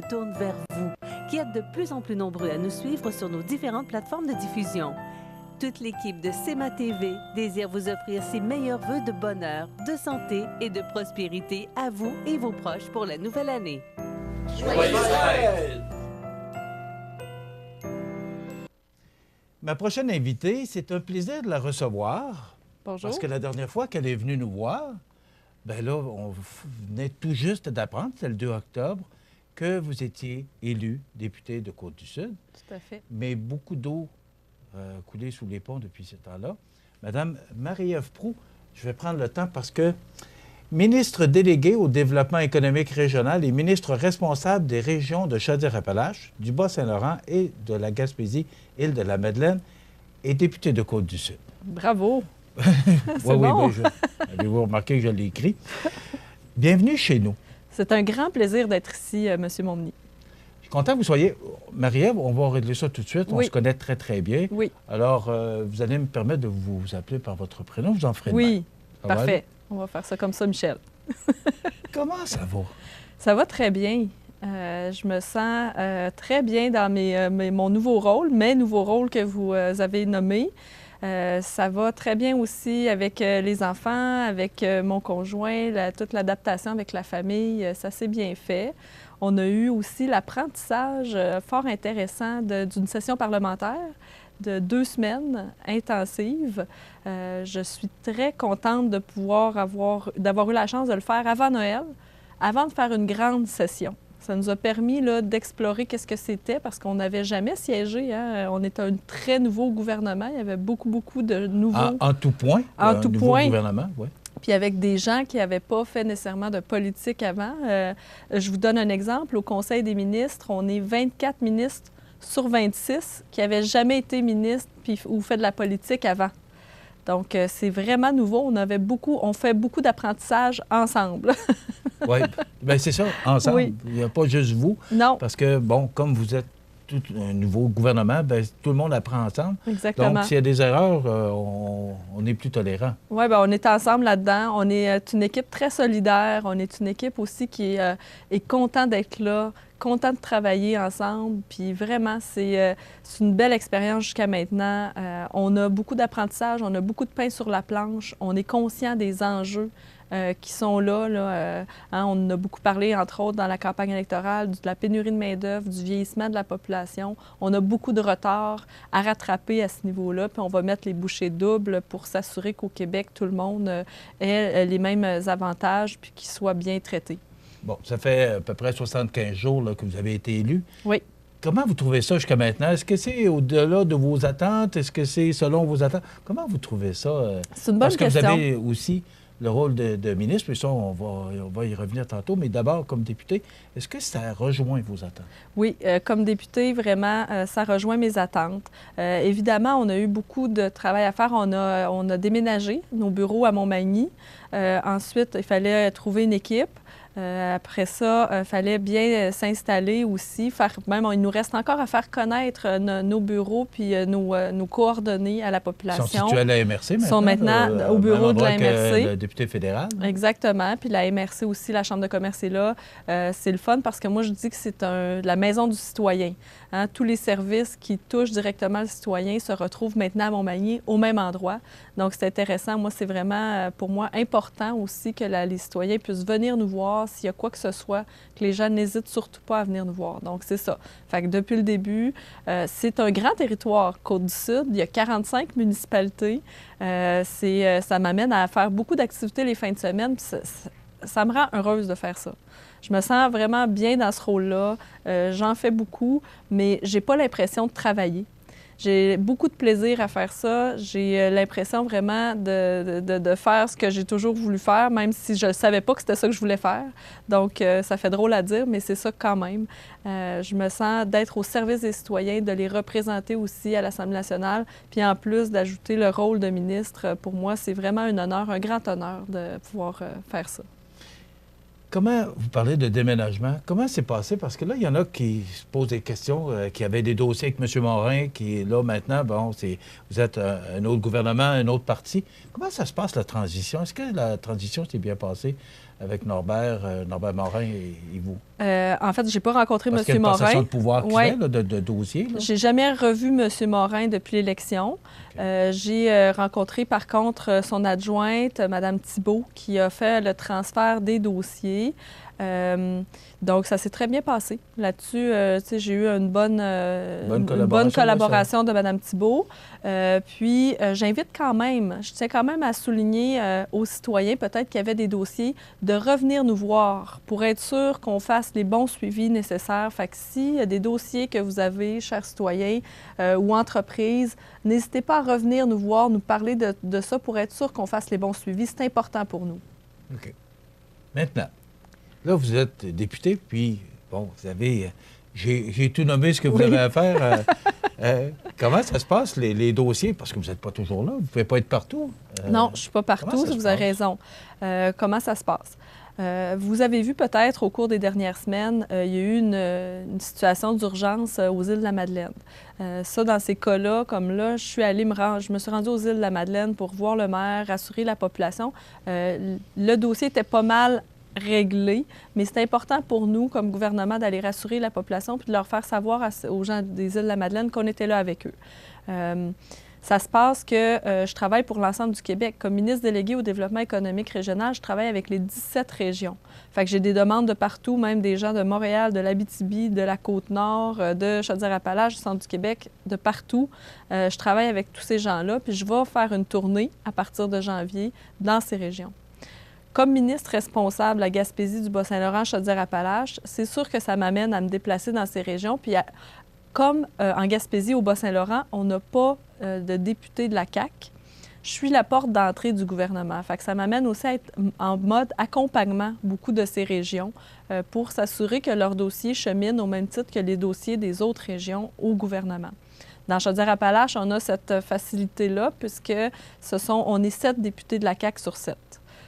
tourne vers vous, qui êtes de plus en plus nombreux à nous suivre sur nos différentes plateformes de diffusion. Toute l'équipe de CEMA TV désire vous offrir ses meilleurs vœux de bonheur, de santé et de prospérité à vous et vos proches pour la nouvelle année. Joyeuses fêtes! Ma prochaine invitée, c'est un plaisir de la recevoir. Bonjour. Parce que la dernière fois qu'elle est venue nous voir, ben là, on venait tout juste d'apprendre, c'est le 2 octobre, que vous étiez élu député de Côte-du-Sud. Tout à fait. Mais beaucoup d'eau coulé sous les ponts depuis ce temps-là. Madame Marie-Ève Proulx, je vais prendre le temps parce que ministre déléguée au développement économique régional et ministre responsable des régions de Chaudière-Appalaches, du Bas-Saint-Laurent et de la Gaspésie, Île-de-la-Madeleine, et députée de Côte-du-Sud. Bravo! Oui, bon. oui, avez-vous remarqué que je l'ai écrit? Bienvenue chez nous. C'est un grand plaisir d'être ici, M. Montminy. Je suis content que vous soyez. Marie-Ève, on va régler ça tout de suite. Oui. On se connaît très, très bien. Oui. Alors, vous allez me permettre de vous appeler par votre prénom. Vous en ferez de même. Oui, Ça va parfait. aller? On va faire ça comme ça, Michel. Comment ça va? Ça va très bien. Je me sens très bien dans mon nouveau rôle, mes nouveaux rôles que vous avez nommés. Ça va très bien aussi avec les enfants, avec mon conjoint, toute l'adaptation avec la famille, ça s'est bien fait. On a eu aussi l'apprentissage fort intéressant d'une session parlementaire de 2 semaines intensives. Je suis très contente de d'avoir eu la chance de le faire avant Noël, avant de faire une grande session. Ça nous a permis d'explorer qu'est-ce que c'était parce qu'on n'avait jamais siégé. Hein? On était un très nouveau gouvernement. Il y avait beaucoup de nouveaux... En tout point? En tout point. Gouvernement, oui. Puis avec des gens qui n'avaient pas fait nécessairement de politique avant. Je vous donne un exemple. Au Conseil des ministres, on est 24 ministres sur 26 qui n'avaient jamais été ministres ou fait de la politique avant. Donc, c'est vraiment nouveau. On fait beaucoup d'apprentissage ensemble. Oui, bien c'est ça, ensemble. Oui. Il n'y a pas juste vous. Non. Parce que, bon, comme vous êtes tout un nouveau gouvernement, bien, tout le monde apprend ensemble. Exactement. Donc, s'il y a des erreurs, on est plus tolérant. Oui, bien, on est ensemble là-dedans. On est une équipe très solidaire. On est une équipe aussi qui est content d'être là, content de travailler ensemble. Puis vraiment, c'est une belle expérience jusqu'à maintenant. On a beaucoup d'apprentissage, on a beaucoup de pain sur la planche. On est conscient des enjeux qui sont là. On en a beaucoup parlé, entre autres, dans la campagne électorale, de la pénurie de main-d'œuvre, du vieillissement de la population. On a beaucoup de retard à rattraper à ce niveau-là, puis on va mettre les bouchées doubles pour s'assurer qu'au Québec, tout le monde ait les mêmes avantages puis qu'ils soient bien traités. Bon, ça fait à peu près 75 jours là, que vous avez été élu. Oui. Comment vous trouvez ça jusqu'à maintenant? Est-ce que c'est au-delà de vos attentes? Est-ce que c'est selon vos attentes? Comment vous trouvez ça? C'est une bonne question. Parce que vous avez aussi le rôle de ministre, puis ça, on va y revenir tantôt. Mais d'abord, comme député, est-ce que ça rejoint vos attentes? Oui, comme député, vraiment, ça rejoint mes attentes. Évidemment, on a eu beaucoup de travail à faire. On a déménagé nos bureaux à Montmagny. Ensuite, il fallait trouver une équipe. Après ça, il fallait bien s'installer aussi. Il nous reste encore à faire connaître nos bureaux puis nos coordonnées à la population. Ils sont situés à la MRC maintenant? Ils sont maintenant au bureau de la MRC. Le député fédéral. Exactement. Puis la MRC aussi, la Chambre de commerce est là. C'est le fun parce que moi, je dis que c'est la maison du citoyen. Hein? Tous les services qui touchent directement le citoyen se retrouvent maintenant à Montmagny au même endroit. Donc, c'est intéressant. Moi, c'est vraiment, pour moi, important aussi que les citoyens puissent venir nous voir s'il y a quoi que ce soit, que les gens n'hésitent surtout pas à venir nous voir. Donc, c'est ça. Fait que depuis le début, c'est un grand territoire, Côte-du-Sud. Il y a 45 municipalités. Ça m'amène à faire beaucoup d'activités les fins de semaine. Puis ça me rend heureuse de faire ça. Je me sens vraiment bien dans ce rôle-là. J'en fais beaucoup, mais j'ai pas l'impression de travailler. J'ai beaucoup de plaisir à faire ça. J'ai l'impression vraiment de faire ce que j'ai toujours voulu faire, même si je ne savais pas que c'était ça que je voulais faire. Donc, ça fait drôle à dire, mais c'est ça quand même. Je me sens d'être au service des citoyens, de les représenter aussi à l'Assemblée nationale. Puis en plus d'ajouter le rôle de ministre, pour moi, c'est vraiment un honneur, un grand honneur de pouvoir faire ça. Comment, vous parlez de déménagement, comment c'est passé? Parce que là, il y en a qui se posent des questions, qui avaient des dossiers avec M. Morin, qui, là, maintenant, bon, vous êtes un autre gouvernement, un autre parti. Comment ça se passe, la transition? Est-ce que la transition s'est bien passée avec Norbert Morin et vous? En fait, je n'ai pas rencontré M. Morin. Parce qu'il y a une passation de pouvoir qui fait, là, de dossier. Je n'ai jamais revu M. Morin depuis l'élection. J'ai rencontré, par contre, son adjointe, Mme Thibault, qui a fait le transfert des dossiers. Donc, ça s'est très bien passé. Là-dessus, j'ai eu une bonne collaboration de Mme Thibault. Puis, j'invite quand même, je tiens quand même à souligner aux citoyens, peut-être qu'il y avait des dossiers, de revenir nous voir pour être sûr qu'on fasse les bons suivis nécessaires. Fait que s'il y a des dossiers que vous avez, chers citoyens ou entreprises, n'hésitez pas à revenir nous voir, nous parler de ça pour être sûr qu'on fasse les bons suivis. C'est important pour nous. OK. Maintenant, là, vous êtes député, puis, bon, vous avez... J'ai tout nommé ce que vous avez à faire. Comment ça se passe, les dossiers? Parce que vous n'êtes pas toujours là, vous ne pouvez pas être partout. Non, je ne suis pas partout, vous avez raison. Comment ça se passe? Vous avez vu peut-être au cours des dernières semaines, il y a eu une situation d'urgence aux îles de la Madeleine. Ça, dans ces cas-là, comme là, je me suis rendue aux îles de la Madeleine pour voir le maire, rassurer la population. Le dossier était pas mal réglé, mais c'est important pour nous, comme gouvernement, d'aller rassurer la population puis de leur faire savoir aux gens des îles de la Madeleine qu'on était là avec eux. Ça se passe que je travaille pour l'ensemble du Québec. Comme ministre délégué au développement économique régional, je travaille avec les 17 régions. Fait que j'ai des demandes de partout, même des gens de Montréal, de l'Abitibi, de la Côte-Nord, de Chaudière-Appalaches, du centre du Québec, de partout. Je travaille avec tous ces gens-là, puis je vais faire une tournée à partir de janvier dans ces régions. Comme ministre responsable à Gaspésie, du Bas-Saint-Laurent, Chaudière-Appalaches, c'est sûr que ça m'amène à me déplacer dans ces régions. Puis, comme en Gaspésie, au Bas-Saint-Laurent, on n'a pas de député de la CAQ, je suis la porte d'entrée du gouvernement. Fait que ça m'amène aussi à être en mode accompagnement beaucoup de ces régions pour s'assurer que leurs dossiers cheminent au même titre que les dossiers des autres régions au gouvernement. Dans Chaudière-Appalaches, on a cette facilité-là puisque on est 7 députés de la CAQ sur 7.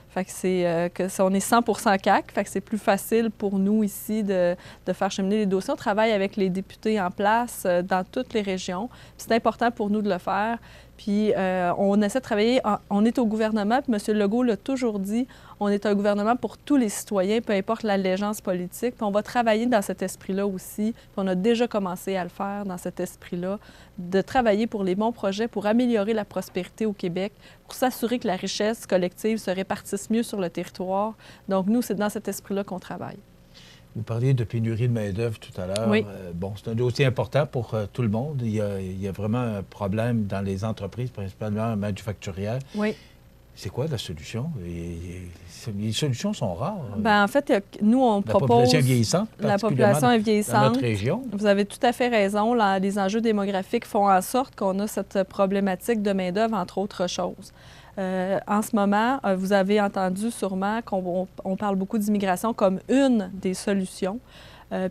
Fait que on est 100% CAQ, fait que c'est plus facile pour nous ici de faire cheminer les dossiers. On travaille avec les députés en place dans toutes les régions. C'est important pour nous de le faire. Puis on essaie de travailler, on est au gouvernement, puis M. Legault l'a toujours dit, on est un gouvernement pour tous les citoyens, peu importe l'allégeance politique. Puis on va travailler dans cet esprit-là aussi. Puis on a déjà commencé à le faire dans cet esprit-là, de travailler pour les bons projets, pour améliorer la prospérité au Québec, pour s'assurer que la richesse collective se répartisse mieux sur le territoire. Donc nous, c'est dans cet esprit-là qu'on travaille. Vous parliez de pénurie de main-d'œuvre tout à l'heure. Oui. C'est un dossier important pour tout le monde. Il y a vraiment un problème dans les entreprises, principalement manufacturières. Oui. C'est quoi la solution? Les solutions sont rares. Bien, en fait, nous, on propose... La population vieillissante, la population est vieillissante. Dans notre région. Vous avez tout à fait raison. Les enjeux démographiques font en sorte qu'on a cette problématique de main-d'œuvre, entre autres choses. En ce moment, vous avez entendu sûrement qu'on parle beaucoup d'immigration comme une des solutions.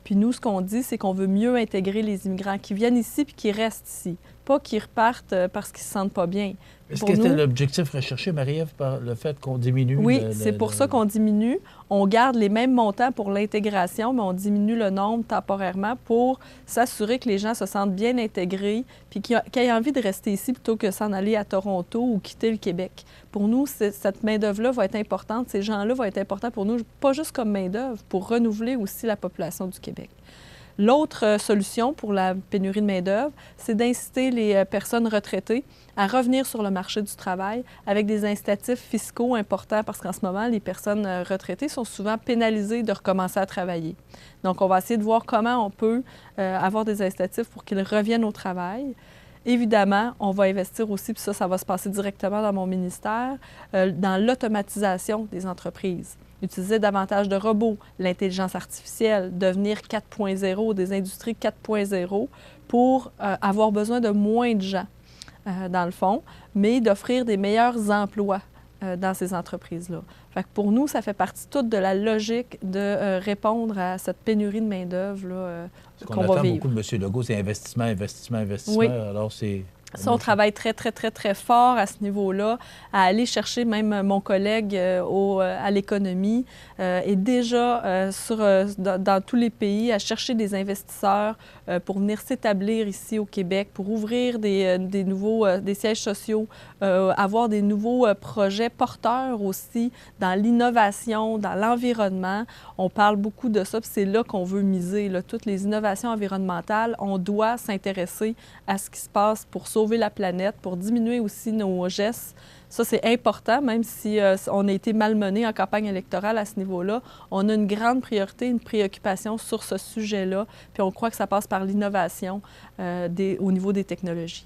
Puis nous, ce qu'on dit, c'est qu'on veut mieux intégrer les immigrants qui viennent ici puis qui restent ici, pas qu'ils repartent parce qu'ils ne se sentent pas bien. Est-ce que c'était l'objectif recherché, Marie-Ève, par le fait qu'on diminue? Oui, c'est pour ça qu'on diminue. On garde les mêmes montants pour l'intégration, mais on diminue le nombre temporairement pour s'assurer que les gens se sentent bien intégrés puis qu'ils aient envie de rester ici plutôt que s'en aller à Toronto ou quitter le Québec. Pour nous, cette main-d'œuvre-là va être importante. Ces gens-là vont être importants pour nous, pas juste comme main-d'œuvre, pour renouveler aussi la population du Québec. L'autre solution pour la pénurie de main-d'œuvre, c'est d'inciter les personnes retraitées à revenir sur le marché du travail avec des incitatifs fiscaux importants parce qu'en ce moment, les personnes retraitées sont souvent pénalisées de recommencer à travailler. Donc, on va essayer de voir comment on peut avoir des incitatifs pour qu'ils reviennent au travail. Évidemment, on va investir aussi, puis ça va se passer directement dans mon ministère, dans l'automatisation des entreprises. Utiliser davantage de robots, l'intelligence artificielle, devenir 4.0, des industries 4.0 pour avoir besoin de moins de gens, dans le fond, mais d'offrir des meilleurs emplois dans ces entreprises-là. Fait que pour nous, ça fait partie toute de la logique de répondre à cette pénurie de main-d'œuvre qu'on va vivre. Ce qu'on attend beaucoup de M. Legault, c'est investissement, investissement, investissement. Oui. Alors, c'est Ça, on travaille très, très, très, très fort à ce niveau-là, à aller chercher même mon collègue à l'économie et déjà dans tous les pays, à chercher des investisseurs pour venir s'établir ici au Québec, pour ouvrir des sièges sociaux, avoir des nouveaux projets porteurs aussi dans l'innovation, dans l'environnement. On parle beaucoup de ça, puis c'est là qu'on veut miser. Là. Toutes les innovations environnementales, on doit s'intéresser à ce qui se passe pour sauver la planète, pour diminuer aussi nos gestes. Ça, c'est important, même si on a été malmené en campagne électorale à ce niveau-là. On a une grande priorité, une préoccupation sur ce sujet-là, puis on croit que ça passe par l'innovation au niveau des technologies.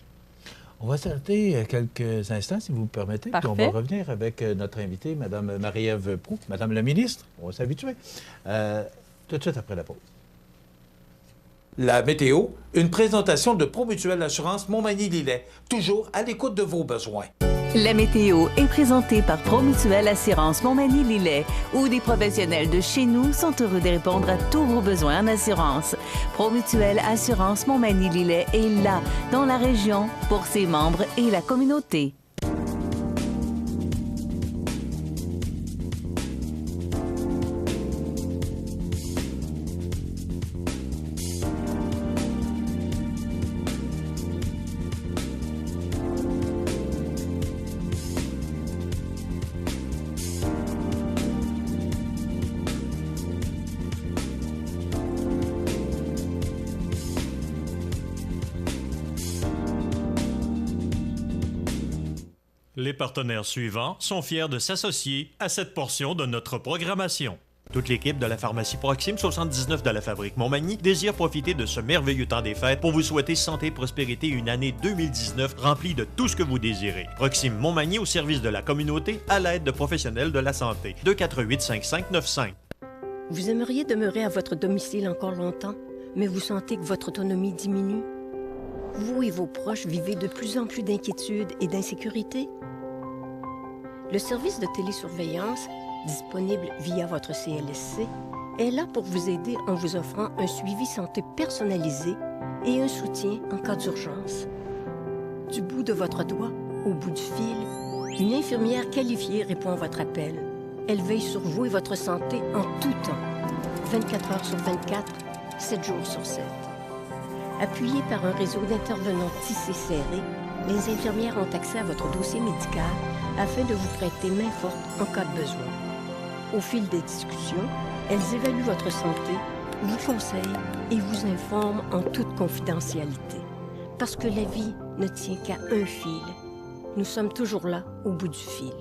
On va s'arrêter quelques instants, si vous me permettez, puis on va revenir avec notre invitée, Mme Marie-Ève Proulx, Mme la ministre, on va s'habituer, tout de suite après la pause. La météo, une présentation de Promutuelle Assurance Montmagny-Lillet, toujours à l'écoute de vos besoins. La météo est présentée par Promutuelle Assurance Montmagny-Lillet, où des professionnels de chez nous sont heureux de répondre à tous vos besoins en assurance. Promutuelle Assurance Montmagny-Lillet est là, dans la région, pour ses membres et la communauté. Les partenaires suivants sont fiers de s'associer à cette portion de notre programmation. Toute l'équipe de la pharmacie Proxime 79 de la Fabrique Montmagny désire profiter de ce merveilleux temps des fêtes pour vous souhaiter santé, prospérité et une année 2019 remplie de tout ce que vous désirez. Proxime Montmagny au service de la communauté à l'aide de professionnels de la santé. 248-5595. Vous aimeriez demeurer à votre domicile encore longtemps, mais vous sentez que votre autonomie diminue? Vous et vos proches vivez de plus en plus d'inquiétudes et d'insécurité? Le service de télésurveillance, disponible via votre CLSC, est là pour vous aider en vous offrant un suivi santé personnalisé et un soutien en cas d'urgence. Du bout de votre doigt au bout du fil, une infirmière qualifiée répond à votre appel. Elle veille sur vous et votre santé en tout temps, 24 heures sur 24, 7 jours sur 7. Appuyées par un réseau d'intervenants tissés serrés, les infirmières ont accès à votre dossier médical afin de vous prêter main forte en cas de besoin. Au fil des discussions, elles évaluent votre santé, vous conseillent et vous informent en toute confidentialité. Parce que la vie ne tient qu'à un fil. Nous sommes toujours là, au bout du fil.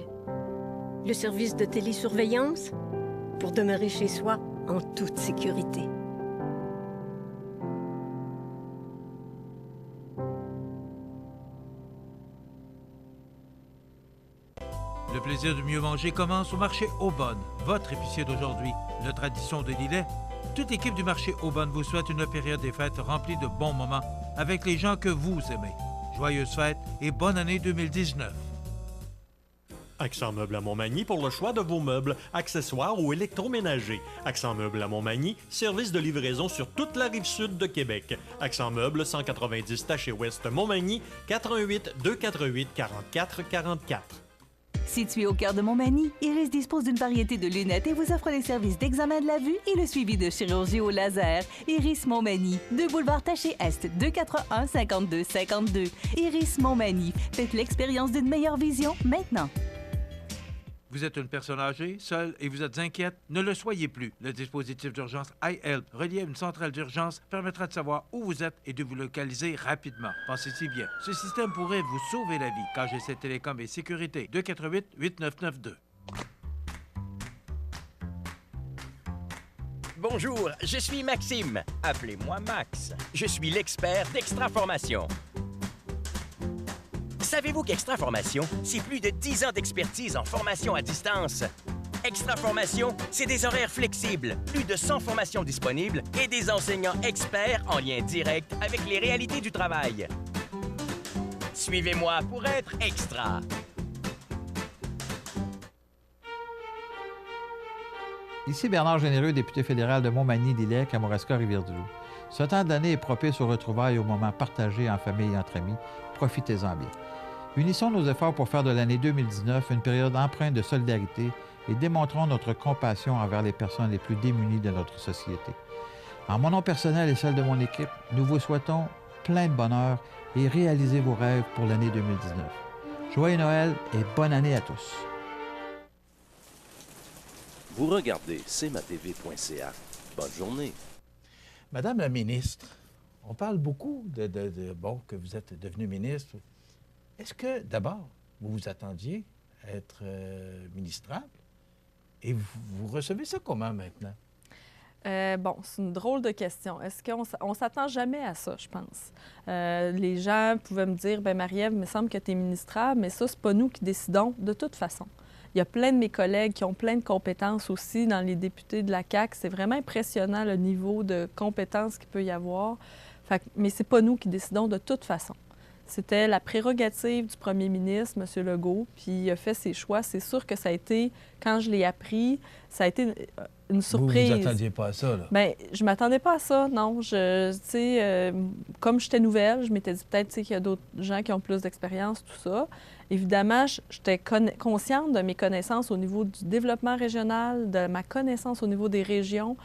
Le service de télésurveillance, pour demeurer chez soi en toute sécurité. Le plaisir de mieux manger commence au marché Aubonne, votre épicier d'aujourd'hui. La tradition de Lillet. Toute l'équipe du marché Aubonne vous souhaite une période des fêtes remplie de bons moments avec les gens que vous aimez. Joyeuses fêtes et bonne année 2019. Accent Meubles à Montmagny pour le choix de vos meubles, accessoires ou électroménagers. Accent Meubles à Montmagny, service de livraison sur toute la rive sud de Québec. Accent Meubles, 190 Taché Ouest Montmagny, 88 248 44 44. Situé au cœur de Montmagny, Iris dispose d'une variété de lunettes et vous offre les services d'examen de la vue et le suivi de chirurgie au laser. Iris Montmagny, 2 boulevard Taché-Est, 241-5252. Iris Montmagny, faites l'expérience d'une meilleure vision maintenant. Vous êtes une personne âgée, seule et vous êtes inquiète? Ne le soyez plus. Le dispositif d'urgence iHelp, relié à une centrale d'urgence, permettra de savoir où vous êtes et de vous localiser rapidement. Pensez-y bien. Ce système pourrait vous sauver la vie. KGC Télécom et Sécurité, 248-8992. Bonjour, je suis Maxime. Appelez-moi Max. Je suis l'expert d'Extra Formation. Savez-vous qu'Extra Formation, c'est plus de 10 ans d'expertise en formation à distance? Extra Formation, c'est des horaires flexibles, plus de 100 formations disponibles et des enseignants experts en lien direct avec les réalités du travail. Suivez-moi pour être extra. Ici Bernard Généreux, député fédéral de Montmagny-Lillet, Kamouraska, Rivière-du-Loup. Ce temps de l'année est propice aux retrouvailles et aux moments partagés en famille et entre amis. Profitez-en bien. Unissons nos efforts pour faire de l'année 2019 une période empreinte de solidarité et démontrons notre compassion envers les personnes les plus démunies de notre société. En mon nom personnel et celle de mon équipe, nous vous souhaitons plein de bonheur et réalisez vos rêves pour l'année 2019. Joyeux Noël et bonne année à tous. Vous regardez cmatv.ca. Bonne journée. Madame la ministre, on parle beaucoup que vous êtes devenue ministre. Est-ce que, d'abord, vous vous attendiez à être ministrable? Et vous recevez ça comment maintenant? C'est une drôle de question. Est-ce qu'on s'attend jamais à ça, je pense? Les gens pouvaient me dire, bien, Marie-Ève, il me semble que tu es ministrable, mais ça, c'est pas nous qui décidons de toute façon. Il y a plein de mes collègues qui ont plein de compétences aussi dans les députés de la CAQ. C'est vraiment impressionnant le niveau de compétences qu'il peut y avoir. Mais c'est pas nous qui décidons de toute façon. C'était la prérogative du premier ministre, M. Legault, puis il a fait ses choix. C'est sûr que ça a été, quand je l'ai appris, ça a été une surprise. Vous ne vous attendiez pas à ça, là? Bien, je ne m'attendais pas à ça, non. Comme j'étais nouvelle, je m'étais dit peut-être qu'il y a d'autres gens qui ont plus d'expérience, tout ça. Évidemment, j'étais consciente de mes connaissances au niveau du développement régional, de ma connaissance au niveau des régions.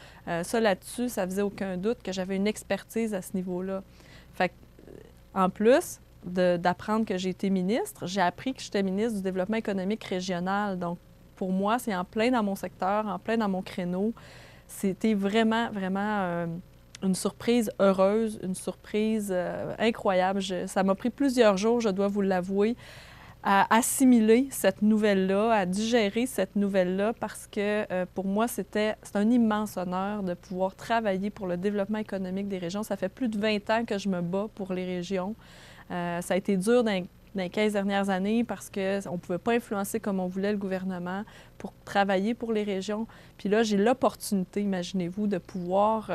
Ça, là-dessus, ça faisait aucun doute que j'avais une expertise à ce niveau-là. Fait que, en plus d'apprendre que j'ai été ministre, j'ai appris que j'étais ministre du développement économique régional. Donc, pour moi, c'est en plein dans mon secteur, en plein dans mon créneau. C'était vraiment, vraiment une surprise heureuse, une surprise incroyable. Ça m'a pris plusieurs jours, je dois vous l'avouer, à assimiler cette nouvelle-là, à digérer cette nouvelle-là, parce que pour moi, c'est un immense honneur de pouvoir travailler pour le développement économique des régions. Ça fait plus de 20 ans que je me bats pour les régions. Ça a été dur dans les 15 dernières années parce qu'on ne pouvait pas influencer comme on voulait le gouvernement pour travailler pour les régions. Puis là, j'ai l'opportunité, imaginez-vous, de pouvoir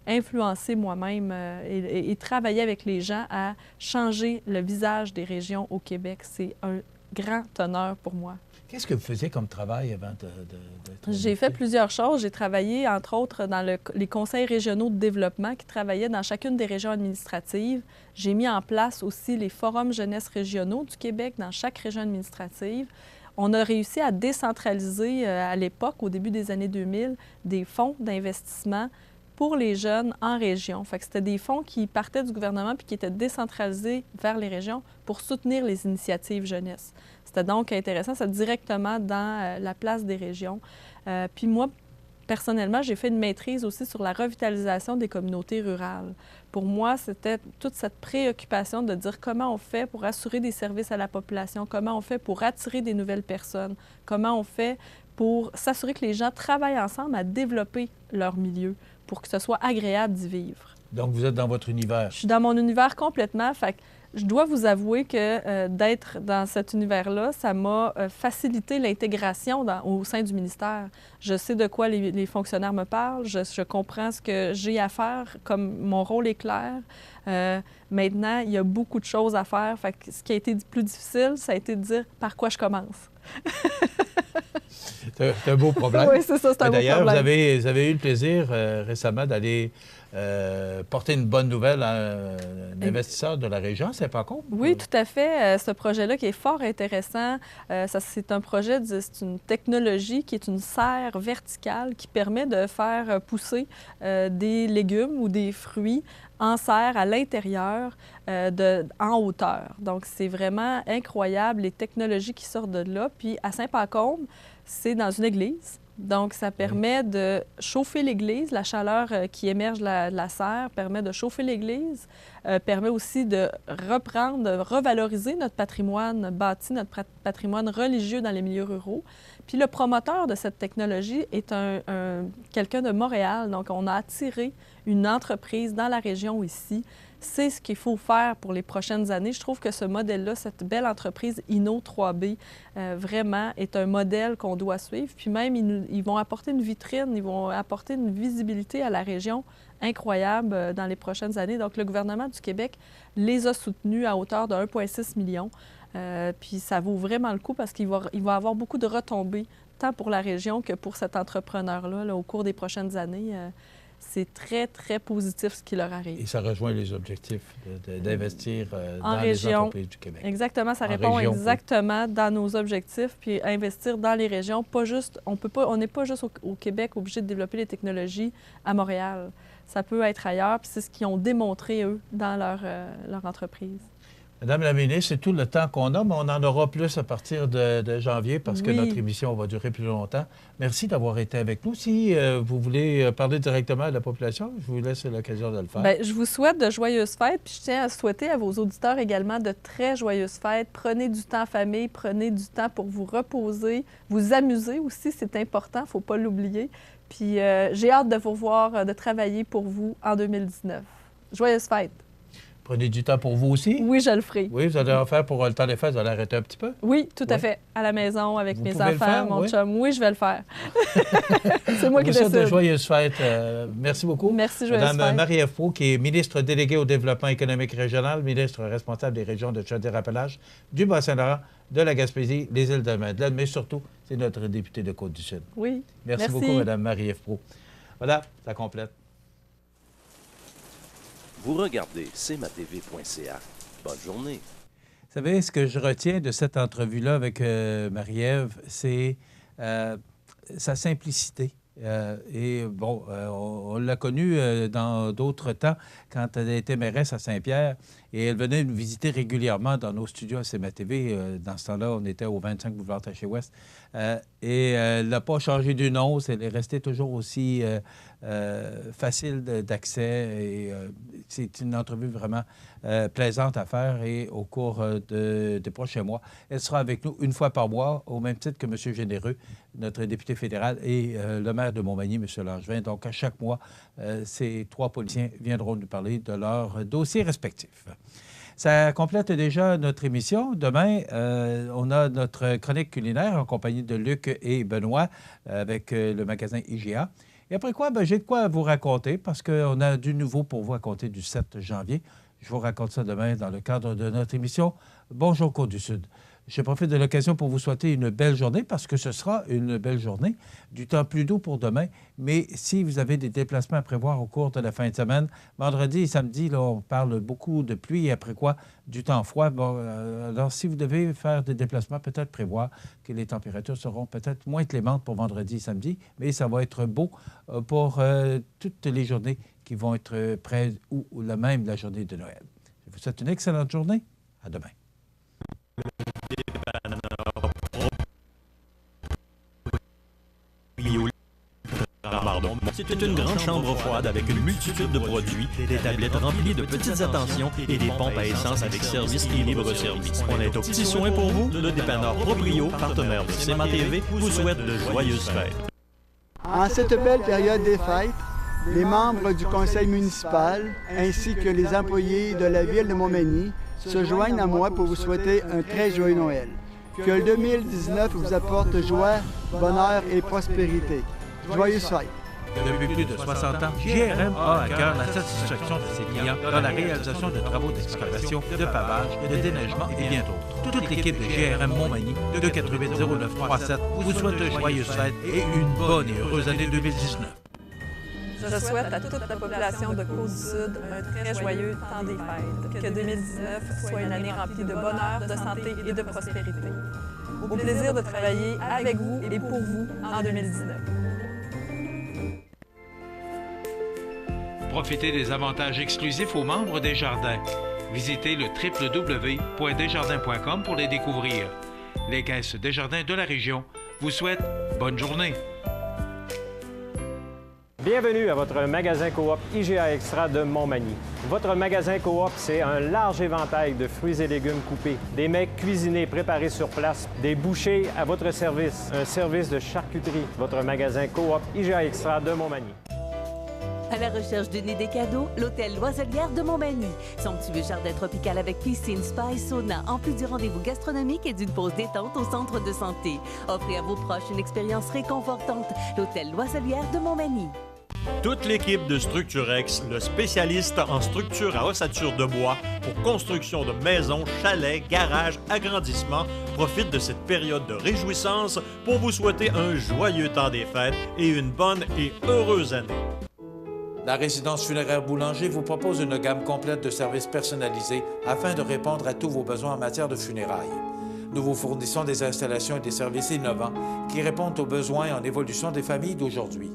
influencer moi-même et travailler avec les gens à changer le visage des régions au Québec. C'est un grand honneur pour moi. Qu'est-ce que vous faisiez comme travail avant d'être... J'ai fait plusieurs choses. J'ai travaillé, entre autres, dans les conseils régionaux de développement qui travaillaient dans chacune des régions administratives. J'ai mis en place aussi les forums jeunesse régionaux du Québec dans chaque région administrative. On a réussi à décentraliser, à l'époque, au début des années 2000, des fonds d'investissement pour les jeunes en région. Fait que c'était des fonds qui partaient du gouvernement puis qui étaient décentralisés vers les régions pour soutenir les initiatives jeunesse. C'était donc intéressant, c'est directement dans la place des régions. Puis moi, personnellement, j'ai fait une maîtrise aussi sur la revitalisation des communautés rurales. Pour moi, c'était toute cette préoccupation de dire comment on fait pour assurer des services à la population, comment on fait pour attirer des nouvelles personnes, comment on fait pour s'assurer que les gens travaillent ensemble à développer leur milieu pour que ce soit agréable d'y vivre. Donc, vous êtes dans votre univers? Je suis dans mon univers complètement. Fait que je dois vous avouer que d'être dans cet univers-là, ça m'a facilité l'intégration au sein du ministère. Je sais de quoi les fonctionnaires me parlent, je comprends ce que j'ai à faire, comme mon rôle est clair. Maintenant, il y a beaucoup de choses à faire. Fait que ce qui a été plus difficile, ça a été de dire par quoi je commence. C'est un beau problème. Oui, c'est ça, c'est un beau problème. D'ailleurs, vous avez eu le plaisir récemment d'aller porter une bonne nouvelle à un investisseur de la région, c'est pas con? Oui, tout à fait. Ce projet-là qui est fort intéressant, c'est un projet, c'est une technologie qui est une serre verticale qui permet de faire pousser des légumes ou des fruits en serre à l'intérieur, en hauteur. Donc, c'est vraiment incroyable, les technologies qui sortent de là. Puis, à Saint-Pacôme, c'est dans une église. Donc, ça permet de chauffer l'église. La chaleur qui émerge de la serre permet de chauffer l'église, permet aussi de reprendre, de revaloriser notre patrimoine bâti, notre patrimoine religieux dans les milieux ruraux. Puis le promoteur de cette technologie est quelqu'un de Montréal. Donc, on a attiré une entreprise dans la région ici. C'est ce qu'il faut faire pour les prochaines années. Je trouve que ce modèle-là, cette belle entreprise Inno 3B, vraiment est un modèle qu'on doit suivre. Puis même, ils vont apporter une vitrine, ils vont apporter une visibilité à la région incroyable dans les prochaines années. Donc, le gouvernement du Québec les a soutenus à hauteur de 1,6 million. Puis ça vaut vraiment le coup parce qu'il va avoir beaucoup de retombées, tant pour la région que pour cet entrepreneur-là, là, au cours des prochaines années. c'est très, très positif ce qui leur arrive. Et ça rejoint les objectifs d'investir dans région, les entreprises du Québec. Exactement, ça répond exactement dans nos objectifs. Puis investir dans les régions, pas juste, on n'est pas juste au Québec obligé de développer les technologies à Montréal. Ça peut être ailleurs, puis c'est ce qu'ils ont démontré, eux, dans leur entreprise. Madame la ministre, c'est tout le temps qu'on a, mais on en aura plus à partir de janvier parce que notre émission va durer plus longtemps. Merci d'avoir été avec nous. Si vous voulez parler directement à la population, je vous laisse l'occasion de le faire. Bien, je vous souhaite de joyeuses fêtes, puis je tiens à souhaiter à vos auditeurs également de très joyeuses fêtes. Prenez du temps en famille, prenez du temps pour vous reposer, vous amuser aussi, c'est important, il ne faut pas l'oublier. Puis j'ai hâte de vous voir, de travailler pour vous en 2019. Joyeuses fêtes! Prenez du temps pour vous aussi? Oui, je le ferai. Oui, vous allez en faire pour le temps des fêtes, vous allez arrêter un petit peu? Oui, tout à fait. À la maison, avec mes enfants, mon chum. Oui, je vais le faire. C'est moi qui décide. De joyeuses fêtes. Merci beaucoup. Merci, joyeuses fêtes. Madame Marie-Ève Proulx, qui est ministre déléguée au développement économique régional, ministre responsable des régions de Chaudière-Appalaches, du Bas-Saint-Laurent, de la Gaspésie, les îles de Madeleine, mais surtout, c'est notre députée de Côte-du-Sud. Oui. Merci beaucoup, Madame Marie-Ève Proulx. Voilà, ça complète. Vous regardez cmatv.ca. Bonne journée. Vous savez, ce que je retiens de cette entrevue-là avec Marie-Ève, c'est sa simplicité. Et bon, on l'a connue dans d'autres temps quand elle était mairesse à Saint-Pierre et elle venait nous visiter régulièrement dans nos studios à CMA-TV. Dans ce temps-là, on était au 25 boulevard Taché-Ouest. Et elle n'a pas changé du nom, elle est restée toujours aussi facile d'accès. Et c'est une entrevue vraiment plaisante à faire et au cours des prochains mois, elle sera avec nous une fois par mois, au même titre que M. Généreux, notre député fédéral, et le maire de Montmagny, M. Langevin. Donc, à chaque mois, ces trois politiciens viendront nous parler de leurs dossiers respectifs. Ça complète déjà notre émission. Demain, on a notre chronique culinaire en compagnie de Luc et Benoît avec le magasin IGA. Et après quoi, j'ai de quoi vous raconter parce qu'on a du nouveau pour vous raconter du 7 janvier. Je vous raconte ça demain dans le cadre de notre émission Bonjour Côte-du-Sud. Je profite de l'occasion pour vous souhaiter une belle journée parce que ce sera une belle journée, du temps plus doux pour demain. Mais si vous avez des déplacements à prévoir au cours de la fin de semaine, vendredi et samedi, là, on parle beaucoup de pluie et après quoi, du temps froid. Bon, alors, si vous devez faire des déplacements, peut-être prévoir que les températures seront peut-être moins clémentes pour vendredi et samedi, mais ça va être beau pour toutes les journées qui vont être près ou la même la journée de Noël. Je vous souhaite une excellente journée. À demain. C'est une grande chambre froide avec une multitude de produits, des tablettes remplies de petites attentions et des pompes à essence avec service et libre-service. On est aux petits soins pour vous. Le dépanneur Proprio, partenaire de CMA-TV, vous souhaite de joyeuses fêtes. En cette belle période des fêtes, les membres du conseil municipal ainsi que les employés de la ville de Montmagny se joignent à moi pour vous souhaiter un très joyeux Noël. Que le 2019 vous apporte joie, bonheur et prospérité. Joyeuses fêtes! Depuis plus de 60 ans, GRM a à cœur la satisfaction de ses clients dans la réalisation de travaux d'excavation, de pavage, de déneigement et bien d'autres. Toute l'équipe de GRM Montmagny de 880937 vous souhaite de joyeuses fêtes et une bonne et heureuse année 2019. Je souhaite à toute la population de Côte-du-Sud un très joyeux temps des fêtes. Que 2019 soit une année remplie de bonheur, de santé et de prospérité. Au plaisir de travailler avec vous et pour vous en 2019. Profitez des avantages exclusifs aux membres des Jardins. Visitez le www.desjardins.com pour les découvrir. Les caisses Desjardins de la région vous souhaitent bonne journée. Bienvenue à votre magasin Coop IGA Extra de Montmagny. Votre magasin Coop, c'est un large éventail de fruits et légumes coupés, des mets cuisinés préparés sur place, des bouchées à votre service, un service de charcuterie. Votre magasin Coop IGA Extra de Montmagny. À la recherche d'une idée cadeau, l'hôtel L'Oiselière de Montmagny. Somptueux jardin tropical avec piscine, spa et sauna, en plus du rendez-vous gastronomique et d'une pause détente au centre de santé. Offrez à vos proches une expérience réconfortante. L'hôtel L'Oiselière de Montmagny. Toute l'équipe de Structurex, le spécialiste en structure à ossature de bois pour construction de maisons, chalets, garages, agrandissements, profite de cette période de réjouissance pour vous souhaiter un joyeux temps des fêtes et une bonne et heureuse année. La résidence funéraire Boulanger vous propose une gamme complète de services personnalisés afin de répondre à tous vos besoins en matière de funérailles. Nous vous fournissons des installations et des services innovants qui répondent aux besoins en évolution des familles d'aujourd'hui.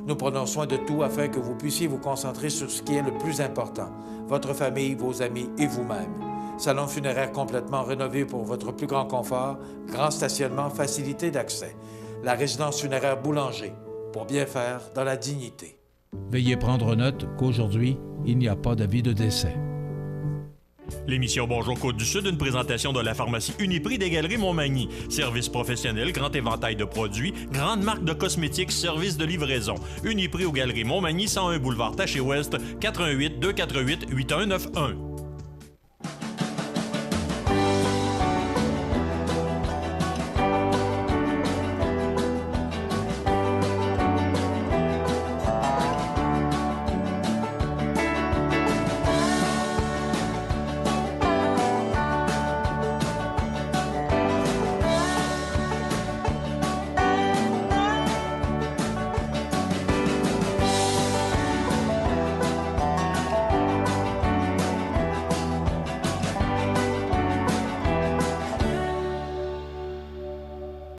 Nous prenons soin de tout afin que vous puissiez vous concentrer sur ce qui est le plus important, votre famille, vos amis et vous-même. Salon funéraire complètement rénové pour votre plus grand confort, grand stationnement, facilité d'accès. La résidence funéraire Boulanger, pour bien faire dans la dignité. Veuillez prendre note qu'aujourd'hui, il n'y a pas d'avis de décès. L'émission Bonjour Côte-du-Sud, une présentation de la pharmacie Uniprix des Galeries Montmagny. Service professionnel, grand éventail de produits, grande marque de cosmétiques, service de livraison. Uniprix aux Galeries Montmagny, 101 boulevard Taché-Ouest, 88 248 8191.